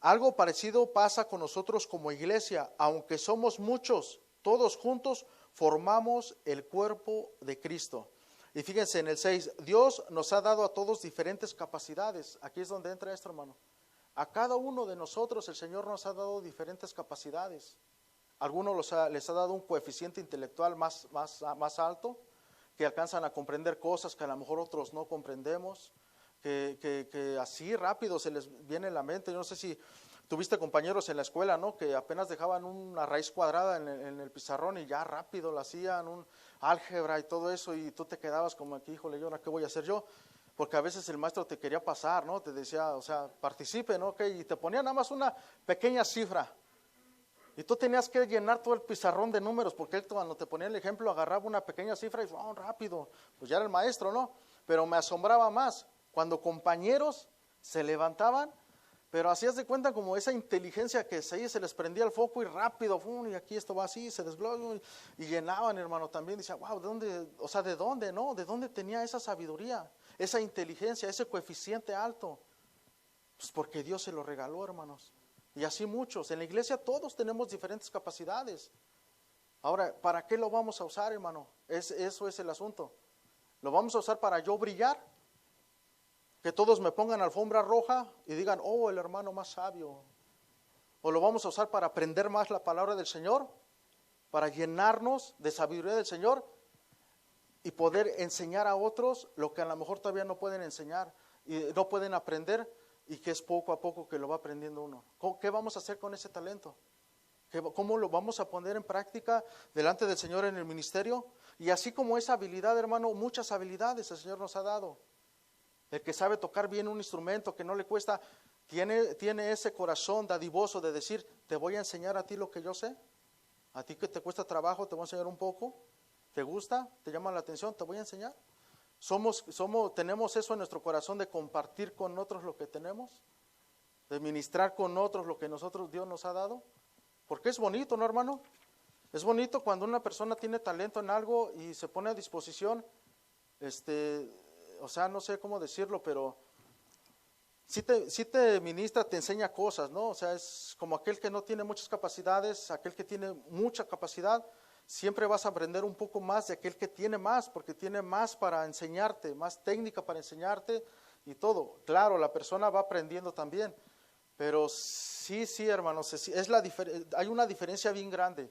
Algo parecido pasa con nosotros como iglesia, aunque somos muchos, todos juntos formamos el cuerpo de Cristo. Y fíjense en el 6, Dios nos ha dado a todos diferentes capacidades. Aquí es donde entra esto, hermano. A cada uno de nosotros el Señor nos ha dado diferentes capacidades. Algunos les ha dado un coeficiente intelectual más alto, que alcanzan a comprender cosas que a lo mejor otros no comprendemos, que así rápido se les viene en la mente. Yo no sé si tuviste compañeros en la escuela, ¿no? Que apenas dejaban una raíz cuadrada en el pizarrón y ya rápido la hacían, un álgebra y todo eso, y tú te quedabas como aquí, híjole, ¿yo ahora qué voy a hacer yo? Porque a veces el maestro te quería pasar, ¿no? Te decía, o sea, participe, ¿no? Okay, y te ponía nada más una pequeña cifra. Y tú tenías que llenar todo el pizarrón de números, porque él cuando te ponía el ejemplo agarraba una pequeña cifra y rápido, pues ya era el maestro, ¿no? Pero me asombraba más cuando compañeros se levantaban, pero hacías de cuenta como esa inteligencia que se les prendía el foco y rápido, y aquí esto va así, se desglosó y llenaban, hermano, también. Decía, wow, ¿de dónde? O sea, ¿de dónde, no? ¿De dónde tenía esa sabiduría, esa inteligencia, ese coeficiente alto? Pues porque Dios se lo regaló, hermanos. Y así muchos. En la iglesia todos tenemos diferentes capacidades. Ahora, ¿para qué lo vamos a usar, hermano? Eso es el asunto. ¿Lo vamos a usar para yo brillar? Que todos me pongan alfombra roja y digan, oh, el hermano más sabio. ¿O lo vamos a usar para aprender más la palabra del Señor? Para llenarnos de sabiduría del Señor y poder enseñar a otros lo que a lo mejor todavía no pueden enseñar y no pueden aprender, y que es poco a poco que lo va aprendiendo uno. ¿Qué vamos a hacer con ese talento? ¿Cómo lo vamos a poner en práctica delante del Señor en el ministerio? Y así como esa habilidad, hermano, muchas habilidades el Señor nos ha dado. El que sabe tocar bien un instrumento que no le cuesta, tiene ese corazón dadivoso de decir, te voy a enseñar a ti lo que yo sé. A ti que te cuesta trabajo, te voy a enseñar un poco. ¿Te gusta? ¿Te llama la atención? Te voy a enseñar. Tenemos eso en nuestro corazón de compartir con otros lo que tenemos, de ministrar con otros lo que Dios nos ha dado. Porque es bonito, ¿no, hermano? Es bonito cuando una persona tiene talento en algo y se pone a disposición, o sea, no sé cómo decirlo, pero sí te ministra, te enseña cosas, ¿no? O sea, es como aquel que no tiene muchas capacidades, aquel que tiene mucha capacidad, siempre vas a aprender un poco más de aquel que tiene más, porque tiene más para enseñarte, más técnica para enseñarte y todo. Claro, la persona va aprendiendo también, pero sí, hermanos, hay una diferencia bien grande,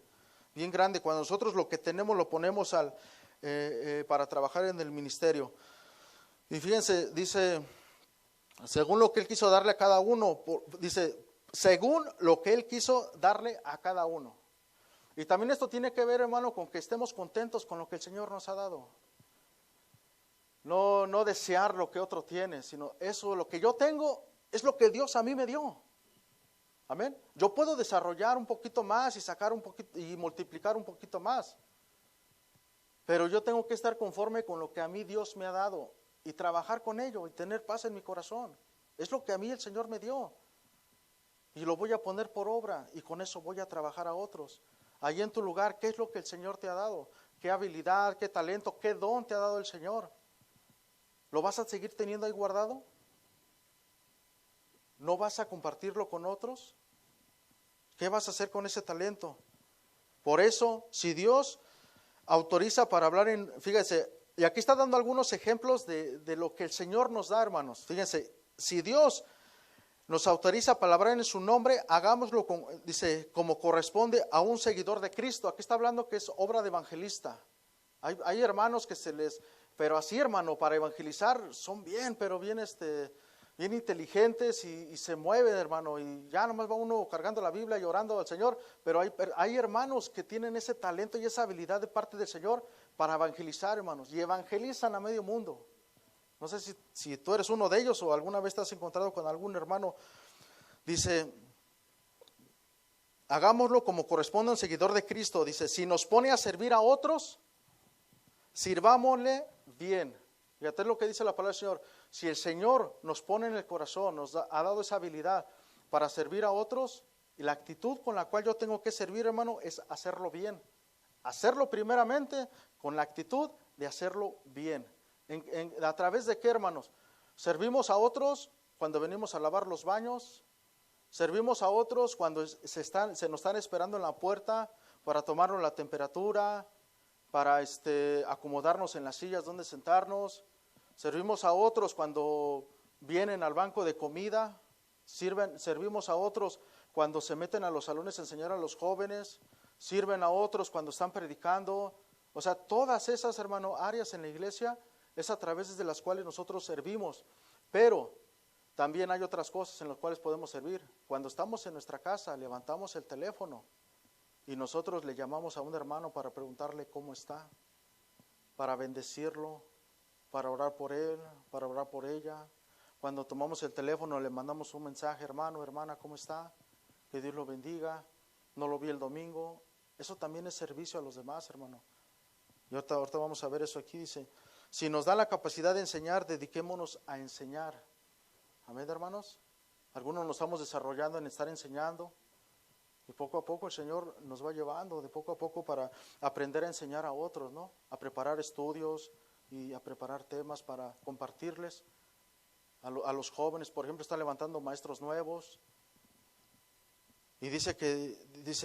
cuando nosotros lo que tenemos lo ponemos para trabajar en el ministerio. Y fíjense, dice, según lo que Él quiso darle a cada uno, dice, según lo que Él quiso darle a cada uno. Y también esto tiene que ver, hermano, con que estemos contentos con lo que el Señor nos ha dado. No desear lo que otro tiene, sino eso, lo que yo tengo, es lo que Dios a mí me dio. Amén. Yo puedo desarrollar un poquito más y sacar un poquito y multiplicar un poquito más. Pero yo tengo que estar conforme con lo que a mí Dios me ha dado y trabajar con ello y tener paz en mi corazón. Es lo que a mí el Señor me dio. Y lo voy a poner por obra y con eso voy a trabajar a otros. Allí en tu lugar, ¿qué es lo que el Señor te ha dado? ¿Qué habilidad, qué talento, qué don te ha dado el Señor? ¿Lo vas a seguir teniendo ahí guardado? ¿No vas a compartirlo con otros? ¿Qué vas a hacer con ese talento? Por eso, si Dios autoriza para hablar fíjense, y aquí está dando algunos ejemplos de lo que el Señor nos da, hermanos. Fíjense, si Dios nos autoriza para hablar en su nombre, hagámoslo, dice, como corresponde a un seguidor de Cristo. Aquí está hablando que es obra de evangelista. Hay hermanos que pero así, hermano, para evangelizar son pero bien inteligentes y se mueven, hermano, y ya nomás va uno cargando la Biblia y orando al Señor, pero hay hermanos que tienen ese talento y esa habilidad de parte del Señor para evangelizar, hermanos, y evangelizan a medio mundo. No sé si tú eres uno de ellos o alguna vez te has encontrado con algún hermano. Dice, hagámoslo como corresponde a un seguidor de Cristo. Dice, si nos pone a servir a otros, sirvámosle bien. Fíjate lo que dice la palabra del Señor. Si el Señor nos pone en el corazón, ha dado esa habilidad para servir a otros, y la actitud con la cual yo tengo que servir, hermano, es hacerlo bien. Hacerlo primeramente con la actitud de hacerlo bien. ¿A través de qué, hermanos? Servimos a otros cuando venimos a lavar los baños. Servimos a otros cuando se nos están esperando en la puerta para tomarnos la temperatura, para acomodarnos en las sillas donde sentarnos. Servimos a otros cuando vienen al banco de comida. Servimos a otros cuando se meten a los salones a enseñar a los jóvenes. Sirven a otros cuando están predicando. O sea, todas esas, hermano, áreas en la iglesia es a través de las cuales nosotros servimos. Pero también hay otras cosas en las cuales podemos servir. Cuando estamos en nuestra casa, levantamos el teléfono y nosotros le llamamos a un hermano para preguntarle cómo está, para bendecirlo, para orar por él, para orar por ella. Cuando tomamos el teléfono le mandamos un mensaje, hermano, hermana, ¿cómo está? Que Dios lo bendiga. No lo vi el domingo. Eso también es servicio a los demás, hermano. Y ahorita vamos a ver eso aquí, dice, si nos da la capacidad de enseñar, dediquémonos a enseñar. Amén, hermanos. Algunos nos estamos desarrollando en estar enseñando y poco a poco el Señor nos va llevando de poco a poco para aprender a enseñar a otros, ¿no? A preparar estudios y a preparar temas para compartirles a los jóvenes. Por ejemplo, están levantando maestros nuevos y dice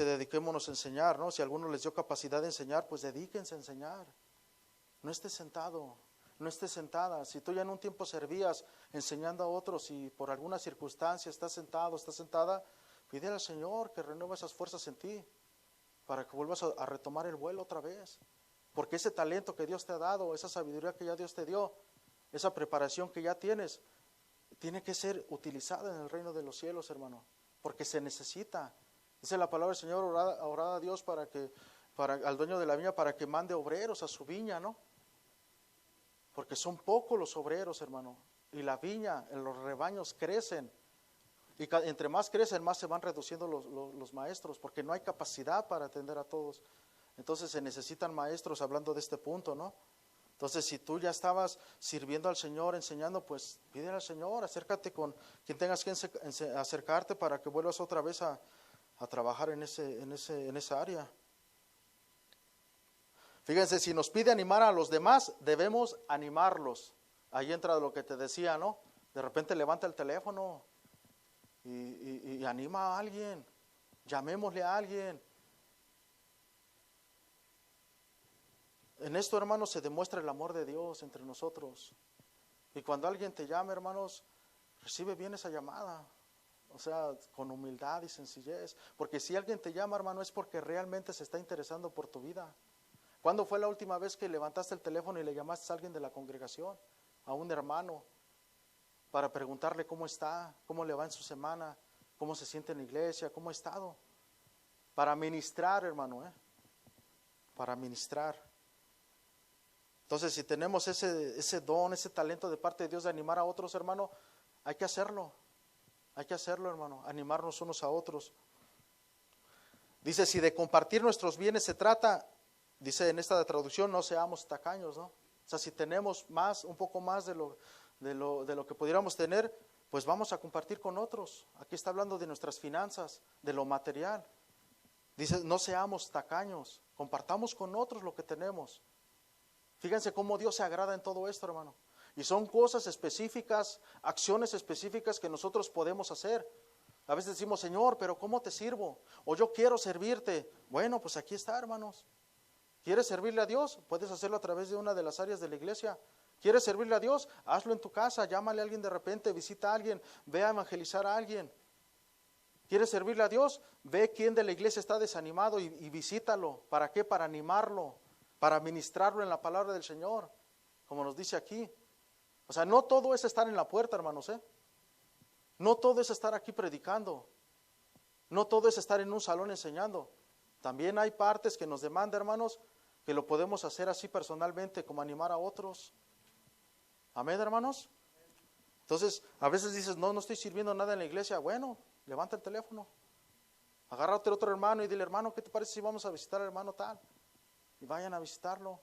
dediquémonos a enseñar, ¿no? Si a alguno les dio capacidad de enseñar, pues dedíquense a enseñar. No estés sentado, no estés sentada. Si tú ya en un tiempo servías enseñando a otros y por alguna circunstancia estás sentado, estás sentada, pídele al Señor que renueve esas fuerzas en ti para que vuelvas a retomar el vuelo otra vez. Porque ese talento que Dios te ha dado, esa sabiduría que ya Dios te dio, esa preparación que ya tienes, tiene que ser utilizada en el reino de los cielos, hermano, porque se necesita. Dice la palabra del Señor, orad a Dios al dueño de la viña para que mande obreros a su viña, ¿no? Porque son pocos los obreros, hermano, y la viña, los rebaños crecen, y entre más crecen, más se van reduciendo los maestros, porque no hay capacidad para atender a todos. Entonces se necesitan maestros, hablando de este punto, ¿no? Entonces, si tú ya estabas sirviendo al Señor, enseñando, pues pídele al Señor, acércate con quien tengas que acercarte para que vuelvas otra vez a trabajar en esa área. Fíjense, si nos pide animar a los demás, debemos animarlos. Ahí entra lo que te decía, ¿no? De repente levanta el teléfono y anima a alguien. Llamémosle a alguien. En esto, hermanos, se demuestra el amor de Dios entre nosotros. Y cuando alguien te llama, hermanos, recibe bien esa llamada. O sea, con humildad y sencillez. Porque si alguien te llama, hermano, es porque realmente se está interesando por tu vida. ¿Cuándo fue la última vez que levantaste el teléfono y le llamaste a alguien de la congregación, a un hermano, para preguntarle cómo está, cómo le va en su semana, cómo se siente en la iglesia, cómo ha estado? Para ministrar, hermano, para ministrar. Entonces, si tenemos ese don, ese talento de parte de Dios de animar a otros, hermano, hay que hacerlo. Hay que hacerlo, hermano, animarnos unos a otros. Dice, si de compartir nuestros bienes se trata, dice en esta traducción, no seamos tacaños, ¿no? O sea, si tenemos más, un poco más de lo que pudiéramos tener, pues vamos a compartir con otros. Aquí está hablando de nuestras finanzas, de lo material. Dice, no seamos tacaños, compartamos con otros lo que tenemos. Fíjense cómo Dios se agrada en todo esto, hermano. Y son cosas específicas, acciones específicas que nosotros podemos hacer. A veces decimos, Señor, pero ¿cómo te sirvo? O yo quiero servirte. Bueno, pues aquí está, hermanos. ¿Quieres servirle a Dios? Puedes hacerlo a través de una de las áreas de la iglesia. ¿Quieres servirle a Dios? Hazlo en tu casa, llámale a alguien de repente, visita a alguien, ve a evangelizar a alguien. ¿Quieres servirle a Dios? Ve quién de la iglesia está desanimado y visítalo. ¿Para qué? Para animarlo, para ministrarlo en la palabra del Señor, como nos dice aquí. O sea, no todo es estar en la puerta, hermanos, ¿eh? No todo es estar aquí predicando. No todo es estar en un salón enseñando. También hay partes que nos demanda, hermanos, que lo podemos hacer así personalmente, como animar a otros. Amén, hermanos. Entonces, a veces dices, no estoy sirviendo nada en la iglesia. Bueno, levanta el teléfono, agárrate a otro hermano y dile, hermano, ¿qué te parece si vamos a visitar al hermano tal? Y vayan a visitarlo.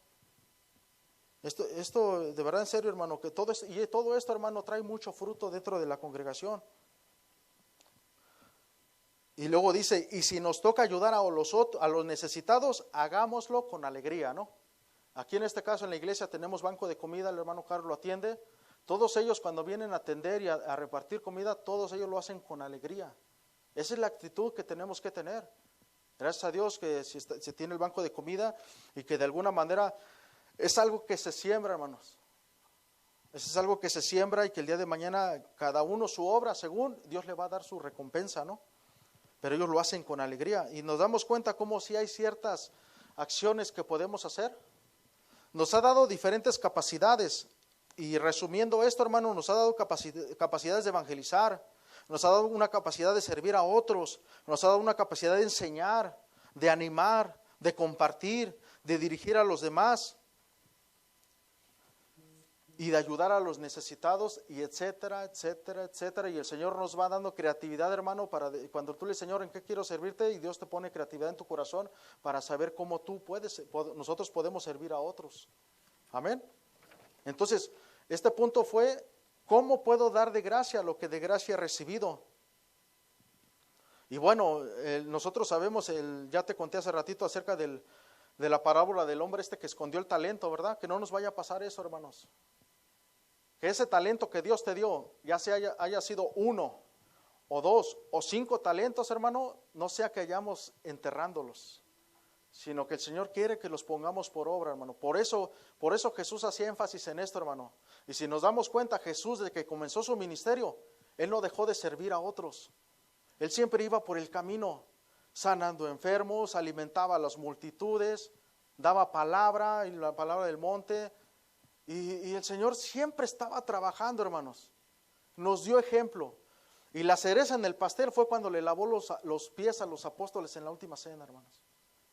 Esto de verdad, en serio, hermano, que todo esto, hermano, trae mucho fruto dentro de la congregación. Y luego dice, y si nos toca ayudar a los necesitados, hagámoslo con alegría, ¿no? Aquí en este caso en la iglesia tenemos banco de comida, el hermano Carlos lo atiende. Todos ellos cuando vienen a atender y a repartir comida, todos ellos lo hacen con alegría. Esa es la actitud que tenemos que tener. Gracias a Dios que se tiene el banco de comida y que de alguna manera es algo que se siembra, hermanos. Eso es algo que se siembra y que el día de mañana cada uno su obra, según Dios le va a dar su recompensa, ¿no? Pero ellos lo hacen con alegría y nos damos cuenta cómo si hay ciertas acciones que podemos hacer. Nos ha dado diferentes capacidades y resumiendo esto, hermano, nos ha dado capacidades de evangelizar, nos ha dado una capacidad de servir a otros, nos ha dado una capacidad de enseñar, de animar, de compartir, de dirigir a los demás y de ayudar a los necesitados y etcétera, etcétera, etcétera. Y el Señor nos va dando creatividad, hermano, para cuando tú le dices, Señor, ¿en qué quiero servirte? Y Dios te pone creatividad en tu corazón para saber cómo nosotros podemos servir a otros. Amén. Entonces, este punto fue, ¿cómo puedo dar de gracia lo que de gracia he recibido? Y bueno, nosotros sabemos, ya te conté hace ratito acerca de la parábola del hombre que escondió el talento, ¿verdad? Que no nos vaya a pasar eso, hermanos. Que ese talento que Dios te dio, ya sea haya sido 1 o 2 o 5 talentos, hermano, no sea que hayamos enterrándolos, sino que el Señor quiere que los pongamos por obra, hermano. Por eso Jesús hacía énfasis en esto, hermano. Y si nos damos cuenta, Jesús, desde que comenzó su ministerio, Él no dejó de servir a otros. Él siempre iba por el camino, sanando enfermos, alimentaba a las multitudes, daba palabra, y la palabra del monte. Y el Señor siempre estaba trabajando, hermanos. Nos dio ejemplo. Y la cereza en el pastel fue cuando le lavó los pies a los apóstoles en la última cena, hermanos.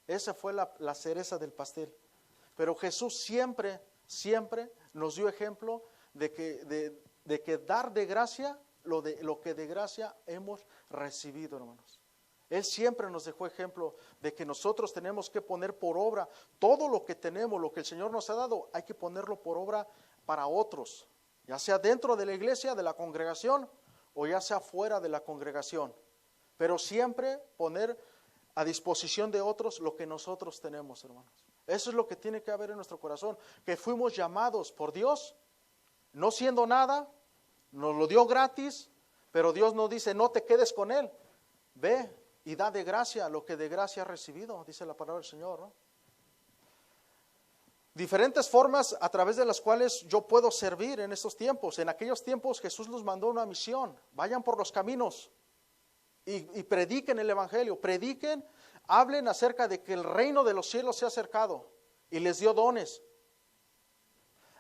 Esa fue la cereza del pastel. Pero Jesús siempre nos dio ejemplo de que dar de gracia lo que de gracia hemos recibido, hermanos. Él siempre nos dejó ejemplo de que nosotros tenemos que poner por obra todo lo que tenemos, lo que el Señor nos ha dado, hay que ponerlo por obra para otros, ya sea dentro de la iglesia, de la congregación, o ya sea fuera de la congregación. Pero siempre poner a disposición de otros lo que nosotros tenemos, hermanos. Eso es lo que tiene que haber en nuestro corazón, que fuimos llamados por Dios, no siendo nada, nos lo dio gratis, pero Dios nos dice, no te quedes con Él, ve y da de gracia lo que de gracia has recibido, dice la palabra del Señor, ¿no? Diferentes formas a través de las cuales yo puedo servir en estos tiempos. En aquellos tiempos Jesús nos mandó una misión, vayan por los caminos y prediquen el evangelio, prediquen, hablen acerca de que el reino de los cielos se ha acercado y les dio dones.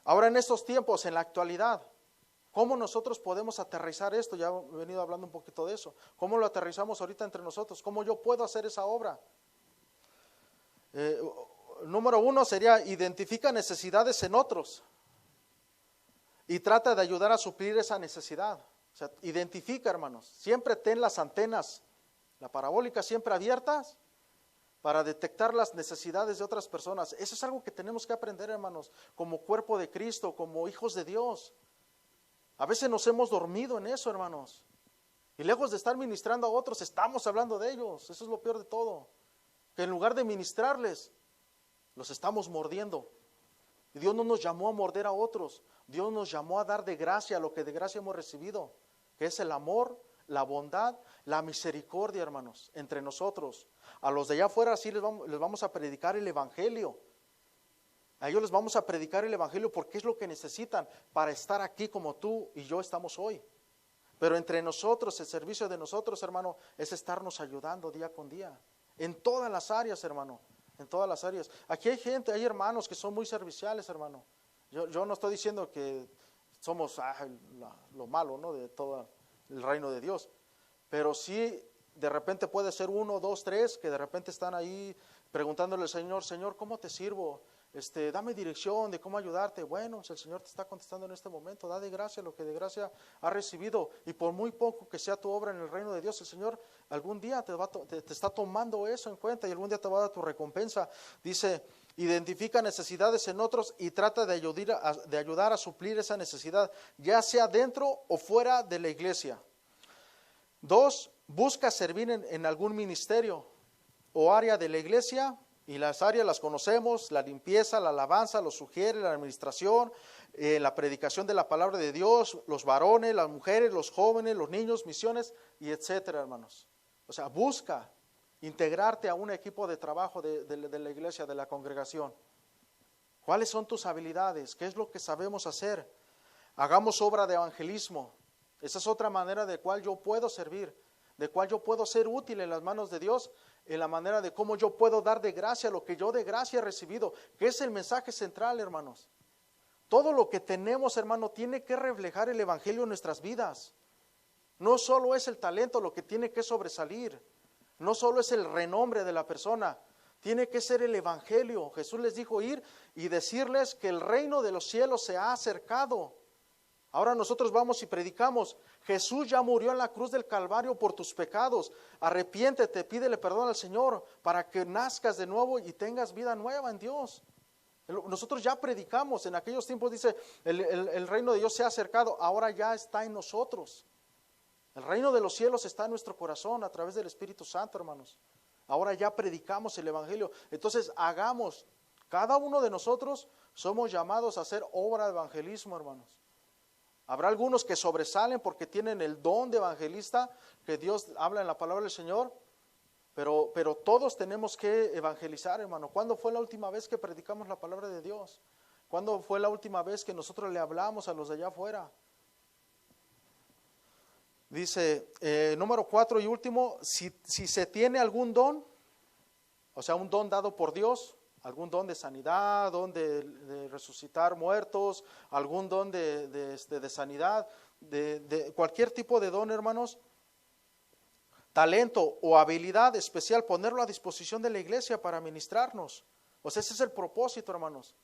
Ahora en estos tiempos, en la actualidad, ¿cómo nosotros podemos aterrizar esto? Ya he venido hablando un poquito de eso. ¿Cómo lo aterrizamos ahorita entre nosotros? ¿Cómo yo puedo hacer esa obra? Número 1 sería, identifica necesidades en otros y trata de ayudar a suplir esa necesidad. O sea, identifica, hermanos, siempre ten las antenas, la parabólica siempre abiertas para detectar las necesidades de otras personas. Eso es algo que tenemos que aprender, hermanos, como cuerpo de Cristo, como hijos de Dios. A veces nos hemos dormido en eso, hermanos. Y lejos de estar ministrando a otros, estamos hablando de ellos. Eso es lo peor de todo. Que en lugar de ministrarles, los estamos mordiendo. Y Dios no nos llamó a morder a otros. Dios nos llamó a dar de gracia lo que de gracia hemos recibido, que es el amor, la bondad, la misericordia, hermanos, entre nosotros. A los de allá afuera sí les vamos a predicar el evangelio. A ellos les vamos a predicar el evangelio porque es lo que necesitan para estar aquí como tú y yo estamos hoy. Pero entre nosotros, el servicio de nosotros, hermano, es estarnos ayudando día con día. En todas las áreas, hermano. En todas las áreas. Aquí hay gente, hay hermanos que son muy serviciales, hermano. Yo no estoy diciendo que somos lo malo, ¿no?, de todo el reino de Dios. Pero sí, de repente puede ser 1, 2, 3 que de repente están ahí preguntándole al Señor, Señor, ¿cómo te sirvo? Dame dirección de cómo ayudarte. Bueno, si el Señor te está contestando en este momento, da de gracia lo que de gracia has recibido. Y por muy poco que sea tu obra en el reino de Dios, el Señor algún día te está tomando eso en cuenta y algún día te va a dar tu recompensa. Dice, identifica necesidades en otros y trata de ayudar a suplir esa necesidad, ya sea dentro o fuera de la iglesia. 2, busca servir en algún ministerio o área de la iglesia. Y las áreas las conocemos: la limpieza, la alabanza, los sugieres, la administración, la predicación de la palabra de Dios, los varones, las mujeres, los jóvenes, los niños, misiones, y etcétera, hermanos. O sea, busca integrarte a un equipo de trabajo de la iglesia, de la congregación. ¿Cuáles son tus habilidades? ¿Qué es lo que sabemos hacer? Hagamos obra de evangelismo. Esa es otra manera de cual yo puedo servir, de cual yo puedo ser útil en las manos de Dios, en la manera de cómo yo puedo dar de gracia lo que yo de gracia he recibido, que es el mensaje central, hermanos. Todo lo que tenemos, hermano, tiene que reflejar el evangelio en nuestras vidas. No solo es el talento lo que tiene que sobresalir, no solo es el renombre de la persona, tiene que ser el evangelio. Jesús les dijo ir y decirles que el reino de los cielos se ha acercado. Ahora nosotros vamos y predicamos, Jesús ya murió en la cruz del Calvario por tus pecados, arrepiéntete, pídele perdón al Señor para que nazcas de nuevo y tengas vida nueva en Dios. Nosotros ya predicamos, en aquellos tiempos dice, el reino de Dios se ha acercado, ahora ya está en nosotros. El reino de los cielos está en nuestro corazón a través del Espíritu Santo, hermanos. Ahora ya predicamos el evangelio, entonces hagamos, cada uno de nosotros somos llamados a hacer obra de evangelismo, hermanos. Habrá algunos que sobresalen porque tienen el don de evangelista, que Dios habla en la palabra del Señor, pero todos tenemos que evangelizar, hermano. ¿Cuándo fue la última vez que predicamos la palabra de Dios? ¿Cuándo fue la última vez que nosotros le hablamos a los de allá afuera? Dice, número 4 y último, si se tiene algún don, o sea, un don dado por Dios, algún don de sanidad, don de resucitar muertos, algún don de sanidad, de cualquier tipo de don, hermanos, talento o habilidad especial, ponerlo a disposición de la iglesia para ministrarnos. O sea, ese es el propósito, hermanos.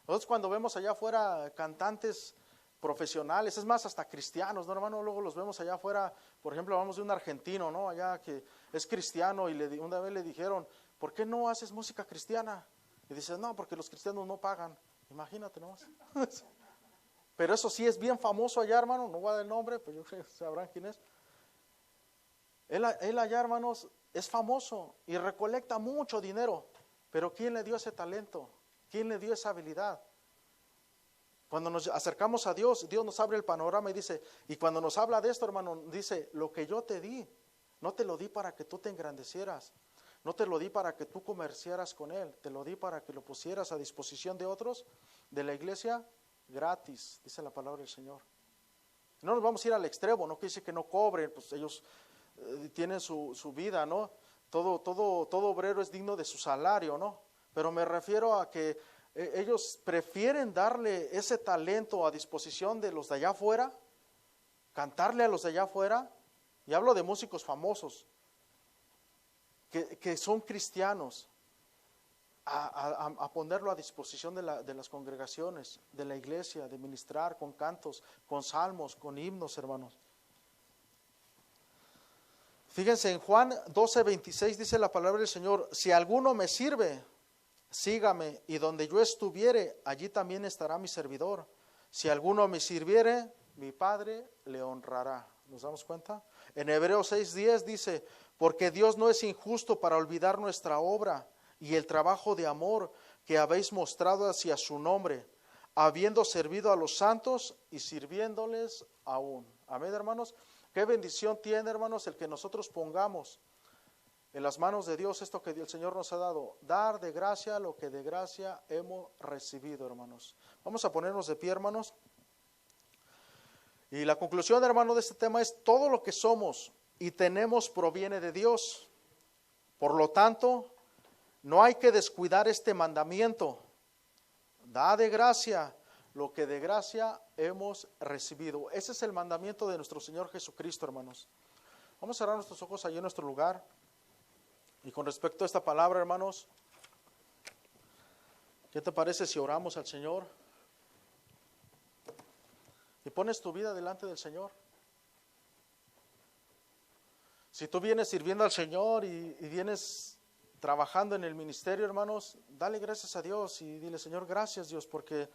Nosotros cuando vemos allá afuera cantantes profesionales, es más, hasta cristianos, ¿no, hermano? Luego los vemos allá afuera, por ejemplo, hablamos de un argentino, ¿no? Allá que es cristiano y una vez le dijeron, ¿por qué no haces música cristiana? Y dice, no, porque los cristianos no pagan. Imagínate nomás. Pero eso sí es bien famoso allá, hermano, no voy a dar el nombre, pues yo creo que sabrán quién es. Él allá, hermanos, es famoso y recolecta mucho dinero, pero ¿quién le dio ese talento? ¿Quién le dio esa habilidad? Cuando nos acercamos a Dios, Dios nos abre el panorama y dice, y cuando nos habla de esto, hermano, dice, lo que yo te di, no te lo di para que tú te engrandecieras, no te lo di para que tú comerciaras con Él, te lo di para que lo pusieras a disposición de otros, de la iglesia, gratis, dice la palabra del Señor. No nos vamos a ir al extremo, no quiere decir que no cobren, pues ellos tienen su vida, ¿no? Todo obrero es digno de su salario, ¿no? Pero me refiero a que ellos prefieren darle ese talento a disposición de los de allá afuera, cantarle a los de allá afuera, y hablo de músicos famosos, que son cristianos, a ponerlo a disposición de las congregaciones, de la iglesia, de ministrar con cantos, con salmos, con himnos, hermanos. Fíjense, en Juan 12:26 dice la palabra del Señor: si alguno me sirve, sígame, y donde yo estuviere, allí también estará mi servidor. Si alguno me sirviere, mi Padre le honrará. ¿Nos damos cuenta? En Hebreos 6:10 dice: porque Dios no es injusto para olvidar nuestra obra y el trabajo de amor que habéis mostrado hacia su nombre, habiendo servido a los santos y sirviéndoles aún. Amén, hermanos. Qué bendición tiene, hermanos, el que nosotros pongamos en las manos de Dios esto que el Señor nos ha dado. Dar de gracia lo que de gracia hemos recibido, hermanos. Vamos a ponernos de pie, hermanos. Y la conclusión, hermano, de este tema es: todo lo que somos y tenemos proviene de Dios. Por lo tanto, no hay que descuidar este mandamiento. Da de gracia lo que de gracia hemos recibido. Ese es el mandamiento de nuestro Señor Jesucristo, hermanos. Vamos a cerrar nuestros ojos allí en nuestro lugar. Y con respecto a esta palabra, hermanos, ¿qué te parece si oramos al Señor? Y pones tu vida delante del Señor. Si tú vienes sirviendo al Señor y vienes trabajando en el ministerio, hermanos, dale gracias a Dios y dile: Señor, gracias, Dios, porque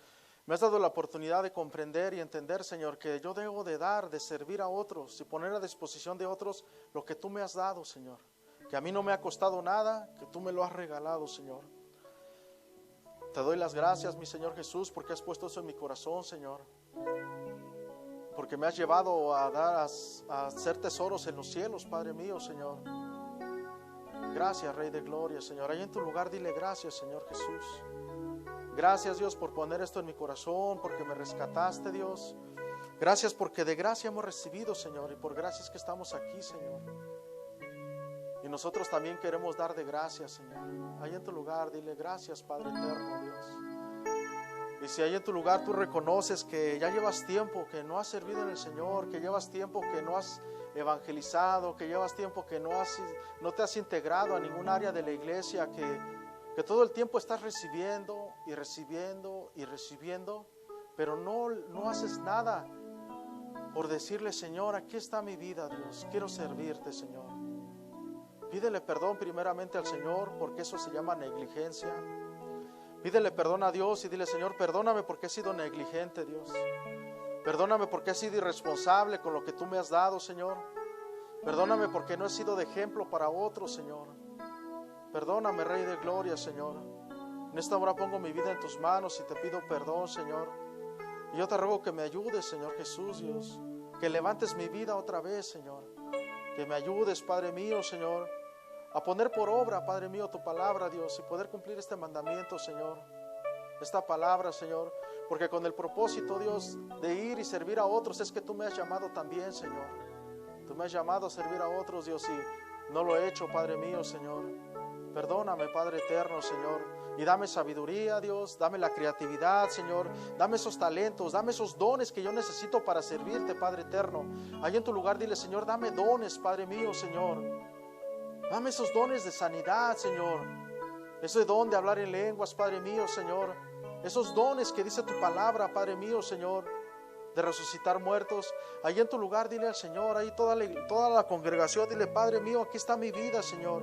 me has dado la oportunidad de comprender y entender, Señor, que yo debo de dar, de servir a otros y poner a disposición de otros lo que tú me has dado, Señor. Que a mí no me ha costado nada, que tú me lo has regalado, Señor. Te doy las gracias, mi Señor Jesús, porque has puesto eso en mi corazón, Señor. Porque me has llevado a hacer tesoros en los cielos, Padre mío, Señor. Gracias, Rey de Gloria, Señor. Ahí en tu lugar dile gracias, Señor Jesús. Gracias, Dios, por poner esto en mi corazón, porque me rescataste, Dios. Gracias porque de gracia hemos recibido, Señor, y por gracias que estamos aquí, Señor. Y nosotros también queremos dar de gracias, Señor. Ahí en tu lugar dile gracias, Padre eterno, Dios. Y si ahí en tu lugar tú reconoces que ya llevas tiempo que no has servido en el Señor, que llevas tiempo que no has evangelizado, que llevas tiempo que no te has integrado a ningún área de la iglesia, que todo el tiempo estás recibiendo y recibiendo y recibiendo, pero no haces nada por decirle: Señor, aquí está mi vida, Dios, quiero servirte, Señor. Pídele perdón primeramente al Señor, porque eso se llama negligencia. Pídele perdón a Dios y dile: Señor, perdóname porque he sido negligente, Dios. Perdóname porque he sido irresponsable con lo que tú me has dado, Señor. Perdóname porque no he sido de ejemplo para otros, Señor. Perdóname, Rey de Gloria, Señor. En esta hora pongo mi vida en tus manos y te pido perdón, Señor. Y yo te ruego que me ayudes, Señor Jesús, Dios. Que levantes mi vida otra vez, Señor. Que me ayudes, Padre mío, Señor, a poner por obra, Padre mío, tu palabra, Dios, y poder cumplir este mandamiento, Señor. Esta palabra, Señor, porque con el propósito, Dios, de ir y servir a otros es que tú me has llamado también, Señor. Tú me has llamado a servir a otros, Dios, y no lo he hecho, Padre mío, Señor. Perdóname, Padre eterno, Señor, y dame sabiduría, Dios, dame la creatividad, Señor, dame esos talentos, dame esos dones que yo necesito para servirte, Padre eterno. Ahí en tu lugar dile: Señor, dame dones, Padre mío, Señor. Dame esos dones de sanidad, Señor. Ese don de hablar en lenguas, Padre mío, Señor. Esos dones que dice tu palabra, Padre mío, Señor, de resucitar muertos. Ahí en tu lugar dile al Señor, ahí toda la congregación, dile: Padre mío, aquí está mi vida, Señor.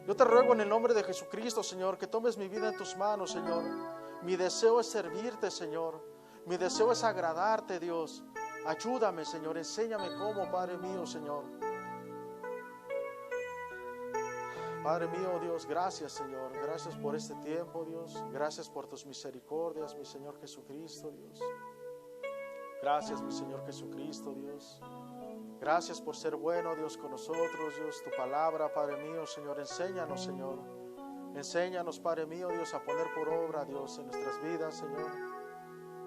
Yo te ruego en el nombre de Jesucristo, Señor, que tomes mi vida en tus manos, Señor. Mi deseo es servirte, Señor. Mi deseo es agradarte, Dios. Ayúdame, Señor, enséñame cómo, Padre mío, Señor. Padre mío, Dios, gracias, Señor. Gracias por este tiempo, Dios. Gracias por tus misericordias, mi Señor Jesucristo, Dios. Gracias, mi Señor Jesucristo, Dios. Gracias por ser bueno, Dios, con nosotros, Dios. Tu palabra, Padre mío, Señor, enséñanos, Señor. Enséñanos, Padre mío, Dios, a poner por obra, Dios, en nuestras vidas, Señor.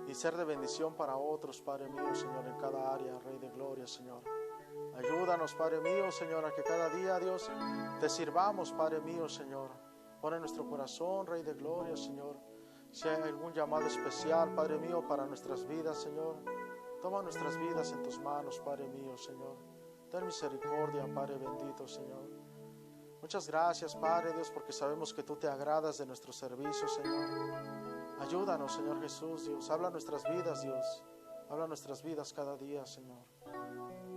Y ser de bendición para otros, Padre mío, Señor, en cada área, Rey de Gloria, Señor. Ayúdanos, Padre mío, Señor, a que cada día, Dios, te sirvamos, Padre mío, Señor. Pon en nuestro corazón, Rey de Gloria, Señor, si hay algún llamado especial, Padre mío, para nuestras vidas, Señor. Toma nuestras vidas en tus manos, Padre mío, Señor. Ten misericordia, Padre bendito, Señor. Muchas gracias, Padre Dios, porque sabemos que tú te agradas de nuestro servicio, Señor. Ayúdanos, Señor Jesús, Dios. Habla nuestras vidas, Dios. Habla nuestras vidas cada día, Señor.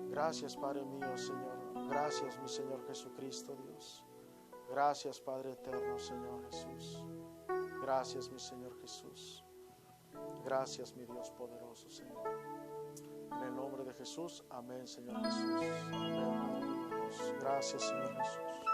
Gracias, Padre mío, Señor. Gracias, mi Señor Jesucristo, Dios. Gracias, Padre eterno, Señor Jesús. Gracias, mi Señor Jesús. Gracias, mi Dios poderoso, Señor. En el nombre de Jesús, amén, Señor Jesús. Amén, Padre Dios. Gracias, Señor Jesús.